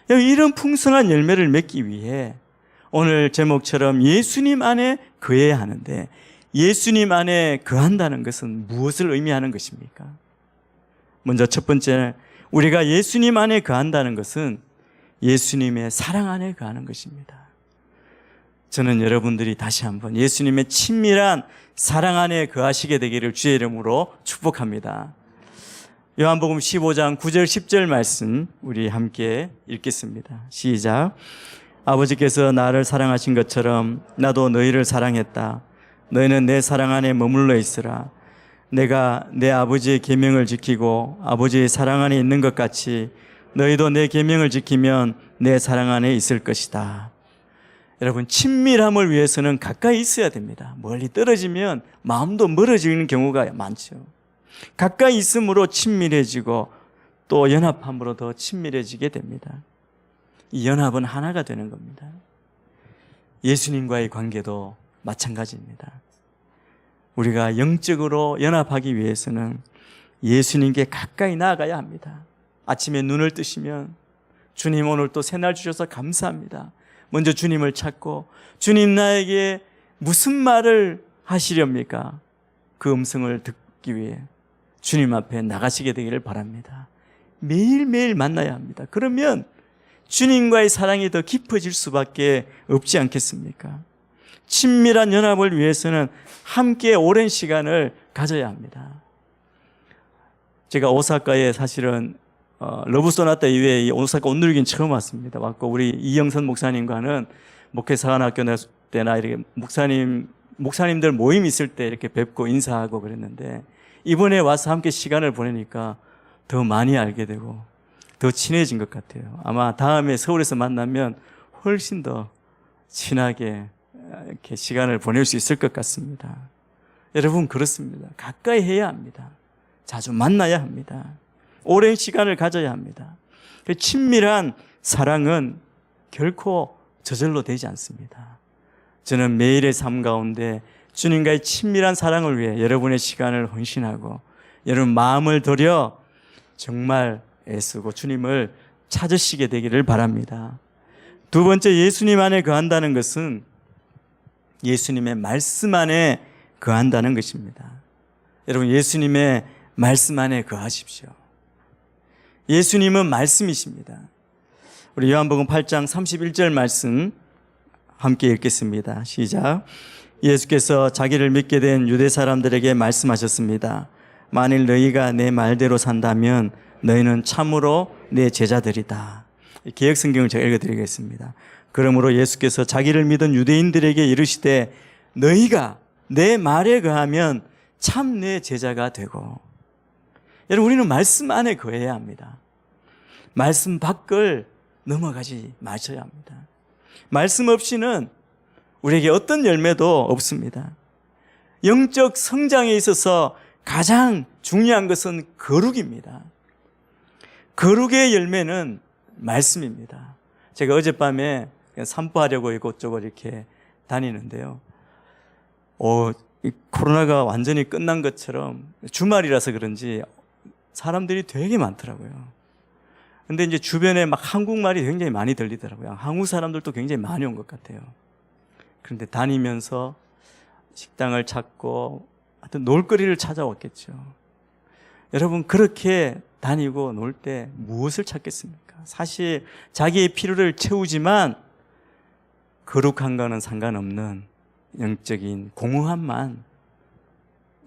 이런 풍성한 열매를 맺기 위해 오늘 제목처럼 예수님 안에 거해야 하는데 예수님 안에 거한다는 것은 무엇을 의미하는 것입니까? 먼저 첫 번째, 우리가 예수님 안에 거한다는 것은 예수님의 사랑 안에 거하는 것입니다. 저는 여러분들이 다시 한번 예수님의 친밀한 사랑 안에 거하시게 되기를 주의 이름으로 축복합니다. 요한복음 15장 9절 10절 말씀 우리 함께 읽겠습니다. 시작. 아버지께서 나를 사랑하신 것처럼 나도 너희를 사랑했다. 너희는 내 사랑 안에 머물러 있으라. 내가 내 아버지의 계명을 지키고 아버지의 사랑 안에 있는 것 같이 너희도 내 계명을 지키면 내 사랑 안에 있을 것이다. 여러분 친밀함을 위해서는 가까이 있어야 됩니다. 멀리 떨어지면 마음도 멀어지는 경우가 많죠. 가까이 있음으로 친밀해지고 또 연합함으로 더 친밀해지게 됩니다. 이 연합은 하나가 되는 겁니다. 예수님과의 관계도 마찬가지입니다. 우리가 영적으로 연합하기 위해서는 예수님께 가까이 나아가야 합니다. 아침에 눈을 뜨시면 주님 오늘 또 새날 주셔서 감사합니다. 먼저 주님을 찾고 주님 나에게 무슨 말을 하시렵니까? 그 음성을 듣기 위해 주님 앞에 나가시게 되기를 바랍니다. 매일매일 만나야 합니다. 그러면 주님과의 사랑이 더 깊어질 수밖에 없지 않겠습니까? 친밀한 연합을 위해서는 함께 오랜 시간을 가져야 합니다. 제가 오사카에 사실은 러브소나타 이외에 오사카 온누리교는 처음 왔습니다. 왔고 우리 이영선 목사님과는 목회사관학교 때나 이렇게 목사님들 모임 있을 때 이렇게 뵙고 인사하고 그랬는데 이번에 와서 함께 시간을 보내니까 더 많이 알게 되고 더 친해진 것 같아요. 아마 다음에 서울에서 만나면 훨씬 더 친하게 이렇게 시간을 보낼 수 있을 것 같습니다. 여러분 그렇습니다. 가까이 해야 합니다. 자주 만나야 합니다. 오랜 시간을 가져야 합니다. 그 친밀한 사랑은 결코 저절로 되지 않습니다. 저는 매일의 삶 가운데 주님과의 친밀한 사랑을 위해 여러분의 시간을 헌신하고 여러분 마음을 들여 정말 애쓰고 주님을 찾으시게 되기를 바랍니다. 두 번째, 예수님 안에 거한다는 것은 예수님의 말씀 안에 거한다는 것입니다. 여러분 예수님의 말씀 안에 거하십시오. 예수님은 말씀이십니다. 우리 요한복음 8장 31절 말씀 함께 읽겠습니다. 시작. 예수께서 자기를 믿게 된 유대 사람들에게 말씀하셨습니다. 만일 너희가 내 말대로 산다면 너희는 참으로 내 제자들이다. 개역성경을 제가 읽어드리겠습니다. 그러므로 예수께서 자기를 믿은 유대인들에게 이르시되 너희가 내 말에 거하면 참 내 제자가 되고. 여러분 우리는 말씀 안에 거해야 합니다. 말씀 밖을 넘어가지 마셔야 합니다. 말씀 없이는 우리에게 어떤 열매도 없습니다. 영적 성장에 있어서 가장 중요한 것은 거룩입니다. 거룩의 열매는 말씀입니다. 제가 어젯밤에 산보하려고 이곳저곳 이렇게 다니는데요. 이 코로나가 완전히 끝난 것처럼 주말이라서 그런지 사람들이 되게 많더라고요. 근데 이제 주변에 막 한국말이 굉장히 많이 들리더라고요. 한국 사람들도 굉장히 많이 온 것 같아요. 그런데 다니면서 식당을 찾고 하여튼 놀거리를 찾아왔겠죠. 여러분 그렇게 다니고 놀 때 무엇을 찾겠습니까? 사실 자기의 필요를 채우지만 거룩한 거는 상관없는 영적인 공허함만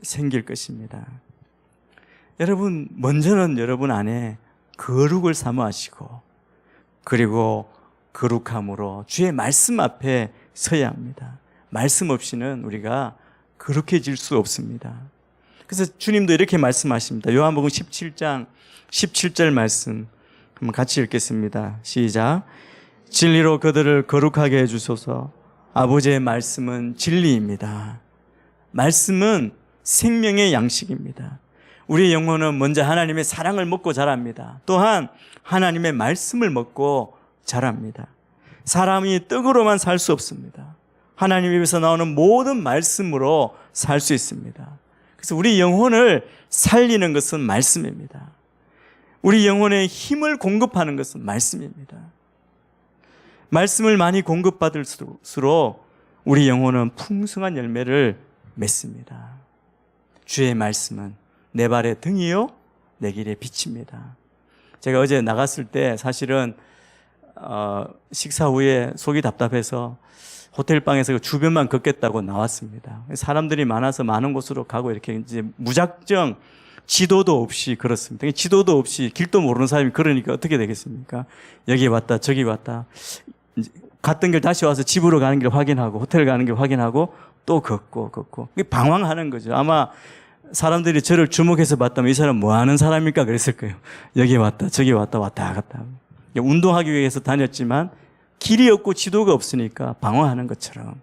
생길 것입니다. 여러분 먼저는 여러분 안에 거룩을 사모하시고 그리고 거룩함으로 주의 말씀 앞에 서야 합니다. 말씀 없이는 우리가 거룩해질 수 없습니다. 그래서 주님도 이렇게 말씀하십니다. 요한복음 17장 17절 말씀 한번 같이 읽겠습니다. 시작. 진리로 그들을 거룩하게 해주소서. 아버지의 말씀은 진리입니다. 말씀은 생명의 양식입니다. 우리의 영혼은 먼저 하나님의 사랑을 먹고 자랍니다. 또한 하나님의 말씀을 먹고 자랍니다. 사람이 떡으로만 살 수 없습니다. 하나님 입에서 나오는 모든 말씀으로 살 수 있습니다. 그래서 우리 영혼을 살리는 것은 말씀입니다. 우리 영혼에 힘을 공급하는 것은 말씀입니다. 말씀을 많이 공급받을수록 우리 영혼은 풍성한 열매를 맺습니다. 주의 말씀은 내 발의 등이요 내 길의 빛입니다. 제가 어제 나갔을 때 사실은 식사 후에 속이 답답해서 호텔방에서 그 주변만 걷겠다고 나왔습니다. 사람들이 많아서 많은 곳으로 가고 이렇게 이제 무작정 지도도 없이 걸었습니다. 지도도 없이 길도 모르는 사람이 걸으니까 어떻게 되겠습니까? 여기 왔다 저기 왔다 갔던 길 다시 와서 집으로 가는 길 확인하고 호텔 가는 길 확인하고 또 걷고 방황하는 거죠. 아마 사람들이 저를 주목해서 봤다면 이 사람 뭐 하는 사람일까 그랬을 거예요. 여기 왔다 저기 왔다 왔다 갔다 운동하기 위해서 다녔지만 길이 없고 지도가 없으니까 방황하는 것처럼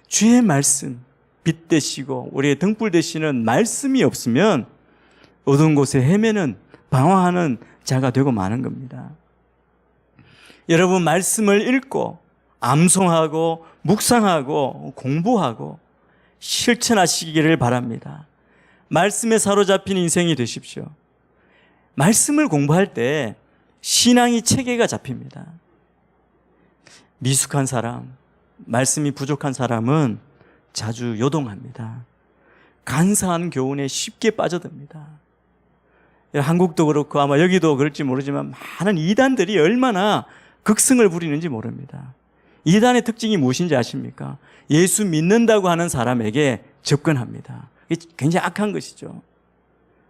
주의 말씀 빛 되시고 우리의 등불 되시는 말씀이 없으면 어두운 곳에 헤매는 방황하는 자가 되고 마는 겁니다. 여러분 말씀을 읽고 암송하고 묵상하고 공부하고 실천하시기를 바랍니다. 말씀에 사로잡힌 인생이 되십시오. 말씀을 공부할 때 신앙이 체계가 잡힙니다. 미숙한 사람, 말씀이 부족한 사람은 자주 요동합니다. 간사한 교훈에 쉽게 빠져듭니다. 한국도 그렇고 아마 여기도 그럴지 모르지만 많은 이단들이 얼마나 극승을 부리는지 모릅니다. 이단의 특징이 무엇인지 아십니까? 예수 믿는다고 하는 사람에게 접근합니다. 이게 굉장히 악한 것이죠.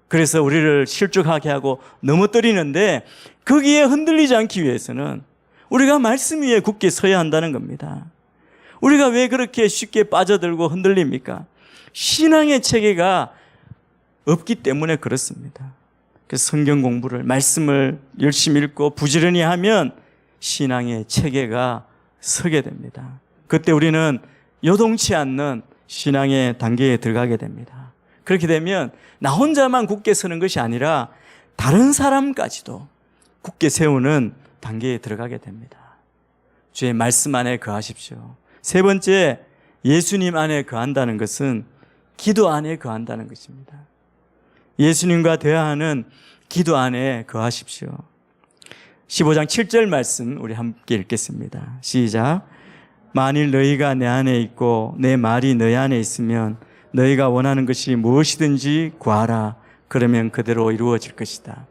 그래서 우리를 실족하게 하고 넘어뜨리는데 거기에 흔들리지 않기 위해서는 우리가 말씀 위에 굳게 서야 한다는 겁니다. 우리가 왜 그렇게 쉽게 빠져들고 흔들립니까? 신앙의 체계가 없기 때문에 그렇습니다. 그래서 성경 공부를 말씀을 열심히 읽고 부지런히 하면 신앙의 체계가 서게 됩니다. 그때 우리는 요동치 않는 신앙의 단계에 들어가게 됩니다. 그렇게 되면 나 혼자만 굳게 서는 것이 아니라 다른 사람까지도 굳게 세우는 단계에 들어가게 됩니다. 주의 말씀 안에 거하십시오. 세 번째, 예수님 안에 거한다는 것은 기도 안에 거한다는 것입니다. 예수님과 대화하는 기도 안에 거하십시오. 15장 7절 말씀 우리 함께 읽겠습니다. 시작. 만일 너희가 내 안에 있고 내 말이 너희 안에 있으면 너희가 원하는 것이 무엇이든지 구하라. 그러면 그대로 이루어질 것이다.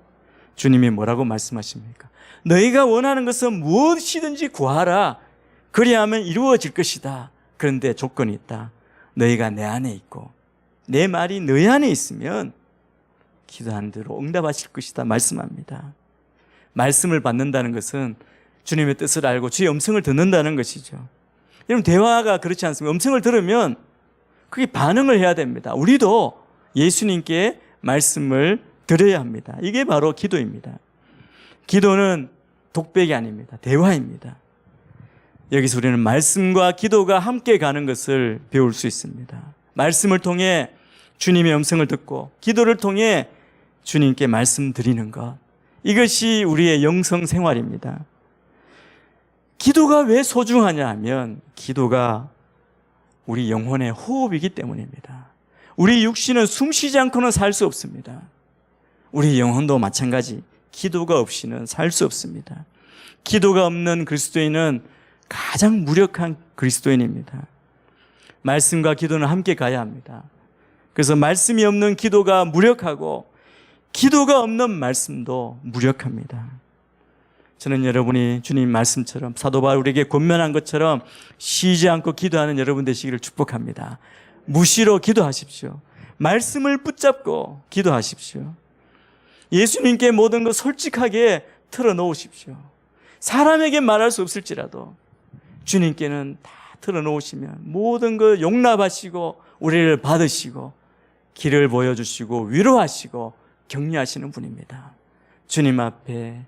주님이 뭐라고 말씀하십니까? 너희가 원하는 것은 무엇이든지 구하라. 그리하면 이루어질 것이다. 그런데 조건이 있다. 너희가 내 안에 있고 내 말이 너희 안에 있으면 기도하는 대로 응답하실 것이다 말씀합니다. 말씀을 받는다는 것은 주님의 뜻을 알고 주의 음성을 듣는다는 것이죠. 여러분 대화가 그렇지 않습니까? 음성을 들으면 그게 반응을 해야 됩니다. 우리도 예수님께 말씀을 드려야 합니다. 이게 바로 기도입니다. 기도는 독백이 아닙니다. 대화입니다. 여기서 우리는 말씀과 기도가 함께 가는 것을 배울 수 있습니다. 말씀을 통해 주님의 음성을 듣고 기도를 통해 주님께 말씀드리는 것, 이것이 우리의 영성 생활입니다. 기도가 왜 소중하냐 하면 기도가 우리 영혼의 호흡이기 때문입니다. 우리 육신은 숨쉬지 않고는 살 수 없습니다. 우리 영혼도 마찬가지 기도가 없이는 살 수 없습니다. 기도가 없는 그리스도인은 가장 무력한 그리스도인입니다. 말씀과 기도는 함께 가야 합니다. 그래서 말씀이 없는 기도가 무력하고 기도가 없는 말씀도 무력합니다. 저는 여러분이 주님 말씀처럼 사도 바울 우리에게 권면한 것처럼 쉬지 않고 기도하는 여러분 되시기를 축복합니다. 무시로 기도하십시오. 말씀을 붙잡고 기도하십시오. 예수님께 모든 것 솔직하게 털어놓으십시오. 사람에게 말할 수 없을지라도 주님께는 다 털어놓으시면 모든 것 용납하시고 우리를 받으시고 길을 보여주시고 위로하시고 격려하시는 분입니다. 주님 앞에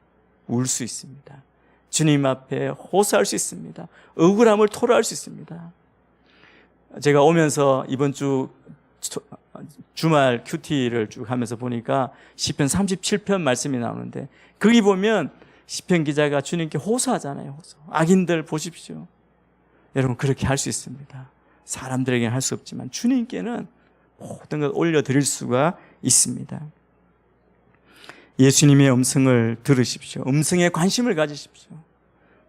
울 수 있습니다. 주님 앞에 호소할 수 있습니다. 억울함을 토로할 수 있습니다. 제가 오면서 이번 주 주말 큐티를 쭉 하면서 보니까 시편 37편 말씀이 나오는데 거기 보면 시편 기자가 주님께 호소하잖아요. 호소. 악인들 보십시오. 여러분 그렇게 할 수 있습니다. 사람들에게는 할 수 없지만 주님께는 모든 걸 올려드릴 수가 있습니다. 예수님의 음성을 들으십시오. 음성에 관심을 가지십시오.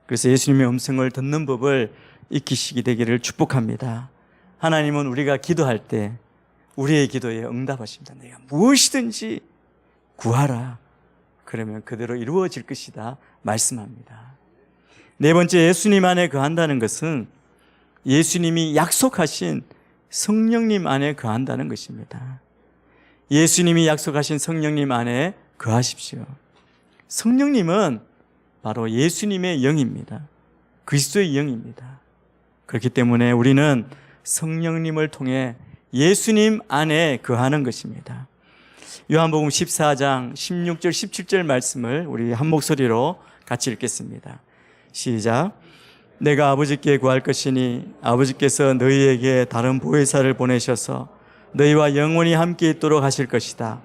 그래서 예수님의 음성을 듣는 법을 익히시게 되기를 축복합니다. 하나님은 우리가 기도할 때 우리의 기도에 응답하십니다. 내가 무엇이든지 구하라. 그러면 그대로 이루어질 것이다 말씀합니다. 네 번째, 예수님 안에 거한다는 것은 예수님이 약속하신 성령님 안에 거한다는 것입니다. 예수님이 약속하신 성령님 안에 거하십시오. 성령님은 바로 예수님의 영입니다. 그리스도의 영입니다. 그렇기 때문에 우리는 성령님을 통해 예수님 안에 거하는 것입니다. 요한복음 14장 16절 17절 말씀을 우리 한 목소리로 같이 읽겠습니다. 시작. 내가 아버지께 구할 것이니 아버지께서 너희에게 다른 보혜사를 보내셔서 너희와 영원히 함께 있도록 하실 것이다.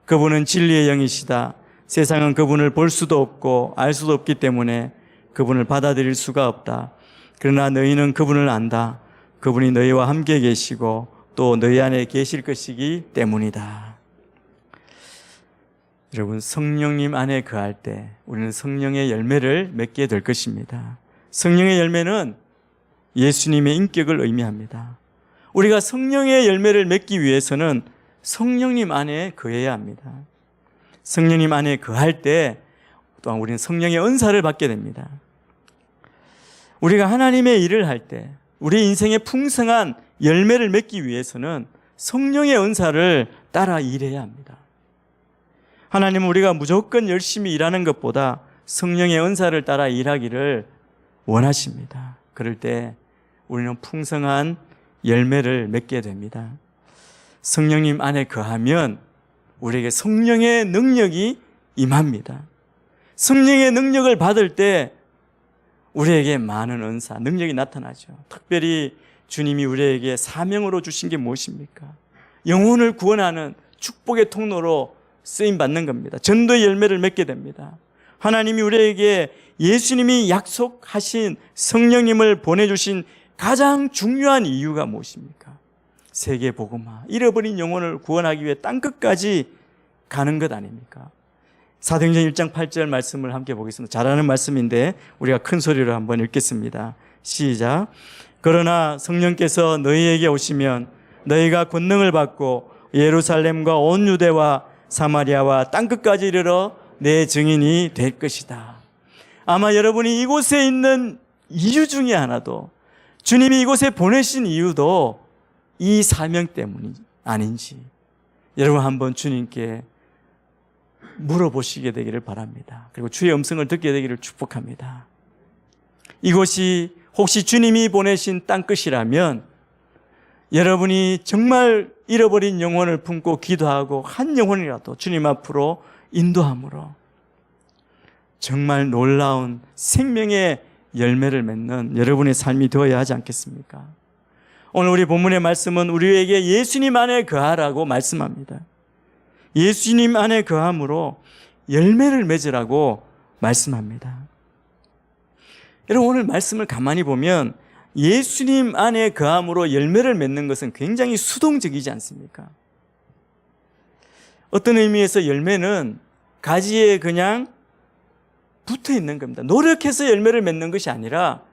그분은 진리의 영이시다. 세상은 그분을 볼 수도 없고 알 수도 없기 때문에 그분을 받아들일 수가 없다. 그러나 너희는 그분을 안다. 그분이 너희와 함께 계시고 또 너희 안에 계실 것이기 때문이다. 여러분, 성령님 안에 거할 때 우리는 성령의 열매를 맺게 될 것입니다. 성령의 열매는 예수님의 인격을 의미합니다. 우리가 성령의 열매를 맺기 위해서는 성령님 안에 거해야 합니다. 성령님 안에 거할 때 또한 우리는 성령의 은사를 받게 됩니다. 우리가 하나님의 일을 할 때 우리 인생의 풍성한 열매를 맺기 위해서는 성령의 은사를 따라 일해야 합니다. 하나님은 우리가 무조건 열심히 일하는 것보다 성령의 은사를 따라 일하기를 원하십니다. 그럴 때 우리는 풍성한 열매를 맺게 됩니다. 성령님 안에 거하면 우리에게 성령의 능력이 임합니다. 성령의 능력을 받을 때 우리에게 많은 은사, 능력이 나타나죠. 특별히 주님이 우리에게 사명으로 주신 게 무엇입니까? 영혼을 구원하는 축복의 통로로 쓰임받는 겁니다. 전도의 열매를 맺게 됩니다. 하나님이 우리에게 예수님이 약속하신 성령님을 보내주신 가장 중요한 이유가 무엇입니까? 세계 복음화, 잃어버린 영혼을 구원하기 위해 땅끝까지 가는 것 아닙니까? 사도행전 1장 8절 말씀을 함께 보겠습니다. 잘 아는 말씀인데 우리가 큰 소리로 한번 읽겠습니다. 시작. 그러나 성령께서 너희에게 오시면 너희가 권능을 받고 예루살렘과 온 유대와 사마리아와 땅끝까지 이르러 내 증인이 될 것이다. 아마 여러분이 이곳에 있는 이유 중에 하나도, 주님이 이곳에 보내신 이유도 이 사명 때문이 아닌지 여러분 한번 주님께 물어보시게 되기를 바랍니다. 그리고 주의 음성을 듣게 되기를 축복합니다. 이곳이 혹시 주님이 보내신 땅끝이라면 여러분이 정말 잃어버린 영혼을 품고 기도하고 한 영혼이라도 주님 앞으로 인도함으로 정말 놀라운 생명의 열매를 맺는 여러분의 삶이 되어야 하지 않겠습니까? 오늘 우리 본문의 말씀은 우리에게 예수님 안에 거하라고 말씀합니다. 예수님 안에 거함으로 열매를 맺으라고 말씀합니다. 여러분, 오늘 말씀을 가만히 보면 예수님 안에 거함으로 열매를 맺는 것은 굉장히 수동적이지 않습니까? 어떤 의미에서 열매는 가지에 그냥 붙어 있는 겁니다. 노력해서 열매를 맺는 것이 아니라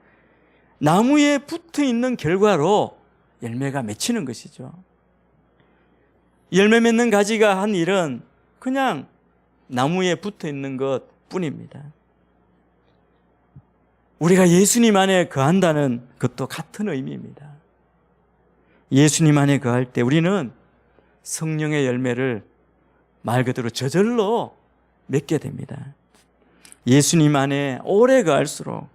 나무에 붙어 있는 결과로 열매가 맺히는 것이죠. 열매 맺는 가지가 한 일은 그냥 나무에 붙어 있는 것 뿐입니다. 우리가 예수님 안에 거한다는 것도 같은 의미입니다. 예수님 안에 거할 때 우리는 성령의 열매를 말 그대로 저절로 맺게 됩니다. 예수님 안에 오래 거할수록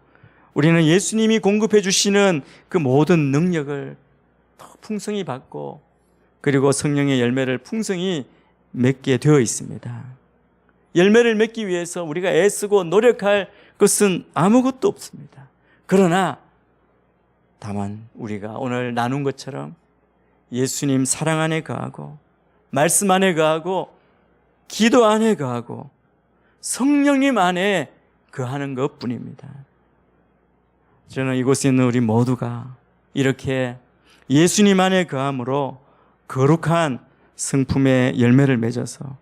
우리는 예수님이 공급해 주시는 그 모든 능력을 더 풍성히 받고 그리고 성령의 열매를 풍성히 맺게 되어 있습니다. 열매를 맺기 위해서 우리가 애쓰고 노력할 것은 아무것도 없습니다. 그러나 다만 우리가 오늘 나눈 것처럼 예수님 사랑 안에 거하고 말씀 안에 거하고 기도 안에 거하고 성령님 안에 거하는 것뿐입니다. 저는 이곳에 있는 우리 모두가 이렇게 예수님 안에 거함으로 거룩한 성품의 열매를 맺어서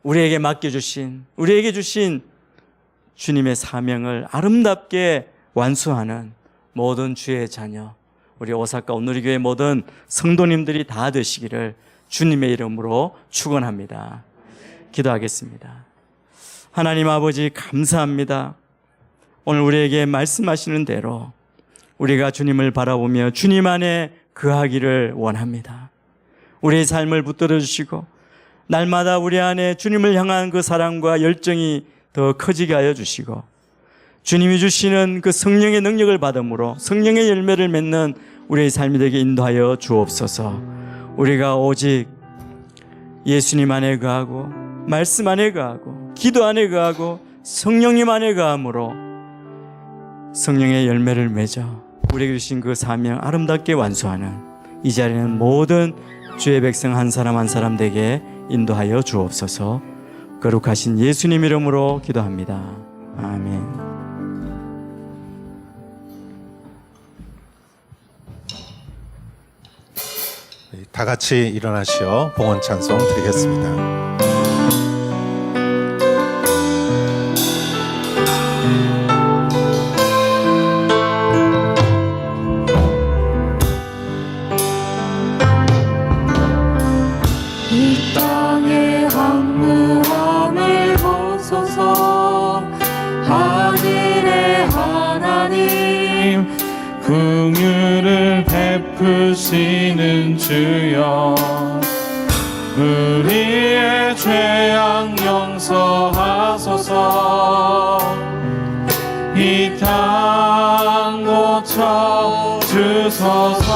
우리에게 맡겨주신, 우리에게 주신 주님의 사명을 아름답게 완수하는 모든 주의 자녀, 우리 오사카 온누리교회 모든 성도님들이 다 되시기를 주님의 이름으로 축원합니다. 기도하겠습니다. 하나님 아버지 감사합니다. 오늘 우리에게 말씀하시는 대로 우리가 주님을 바라보며 주님 안에 거하기를 원합니다. 우리의 삶을 붙들어 주시고 날마다 우리 안에 주님을 향한 그 사랑과 열정이 더 커지게 하여 주시고 주님이 주시는 그 성령의 능력을 받음으로 성령의 열매를 맺는 우리의 삶이 되게 인도하여 주옵소서. 우리가 오직 예수님 안에 거하고 말씀 안에 거하고 기도 안에 거하고 성령님 안에 거함으로 성령의 열매를 맺어 우리에게 주신 그 사명 아름답게 완수하는 이 자리는 모든 주의 백성 한 사람 한 사람 되게 인도하여 주옵소서. 거룩하신 예수님 이름으로 기도합니다. 아멘. 다 같이 일어나시어 봉헌 찬송 드리겠습니다. 이 땅의 황무함을 보소서. 하늘의 하나님 긍휼을 베푸시는 주여, 우리의 죄악 용서하소서. 이 땅 고쳐 주소서.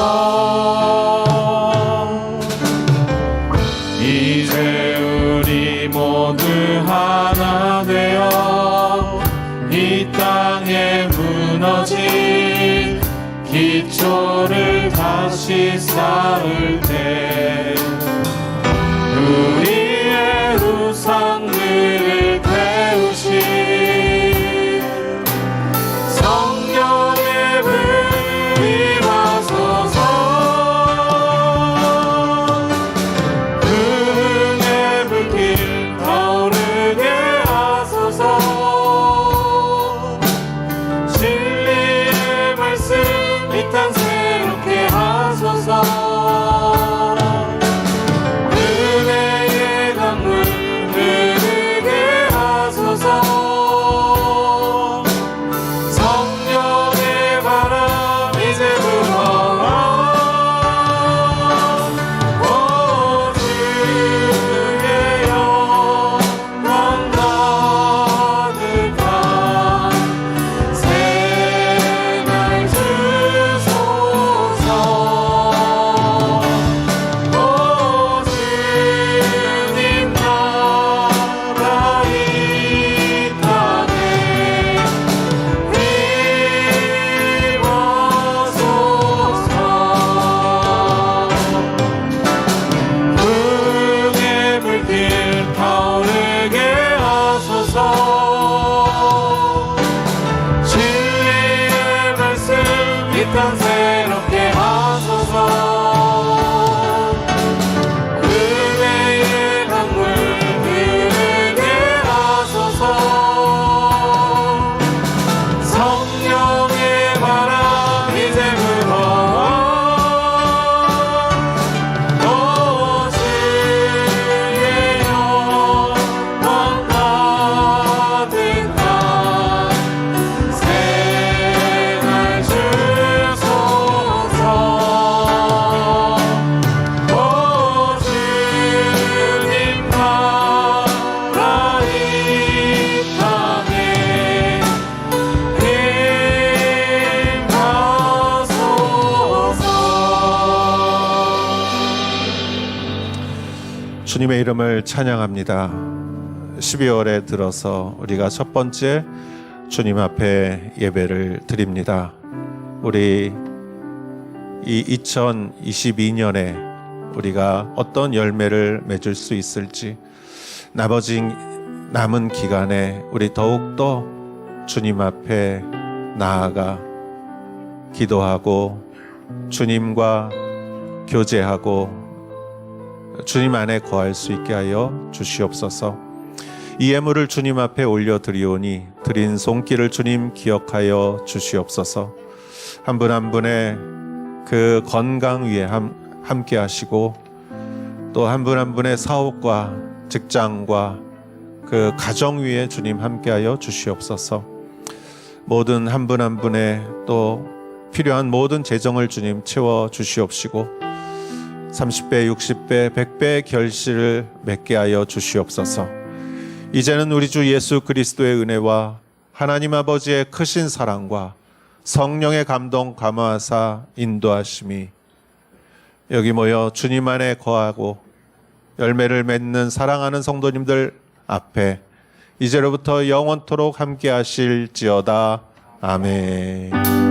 이제 우리 모두 하나 되어 이 땅에 무너진 기초를 다시 쌓을 때 우리의 우상들을 태우신 성령의 불이 와소서. 그 흥의 불길 타오르게 하소서. 진리의 말씀 이 땅 새롭게 하소서. 은혜의 강물 흐르게 하소서. 성령의 바람 이제 불어와. 오 주의 영광 가득한 새날 주소서. 오 주님 나라 이 땅에 임하소서. 흥의 불길 타오르게 하소서. 진리의 말씀 이 땅 새롭게 하소서. 은혜의 강물 흐르게 하소서. 성령의 바람 이제 불어와. 오 주의 영광 가득한 새날 주소서. 오 주님 나라 이 땅에 임하소서. 주님의 이름을 찬양합니다. 12월에 들어서 우리가 첫 번째 주님 앞에 예배를 드립니다. 우리 이 2022년에 우리가 어떤 열매를 맺을 수 있을지, 남은 기간에 우리 더욱더 주님 앞에 나아가 기도하고 주님과 교제하고 주님 안에 거할 수 있게 하여 주시옵소서. 이 예물을 주님 앞에 올려드리오니 드린 손길을 주님 기억하여 주시옵소서. 한 분 한 분의 그 건강 위에 함께 하시고, 또 한 분 한 분의 사업과 직장과 그 가정 위에 주님 함께하여 주시옵소서. 모든 한 분 한 분의 또 필요한 모든 재정을 주님 채워 주시옵시고 30배, 60배, 100배의 결실을 맺게 하여 주시옵소서. 이제는 우리 주 예수 그리스도의 은혜와 하나님 아버지의 크신 사랑과 성령의 감동 감화사 인도하심이 여기 모여 주님 안에 거하고 열매를 맺는 사랑하는 성도님들 앞에 이제로부터 영원토록 함께 하실지어다. 아멘.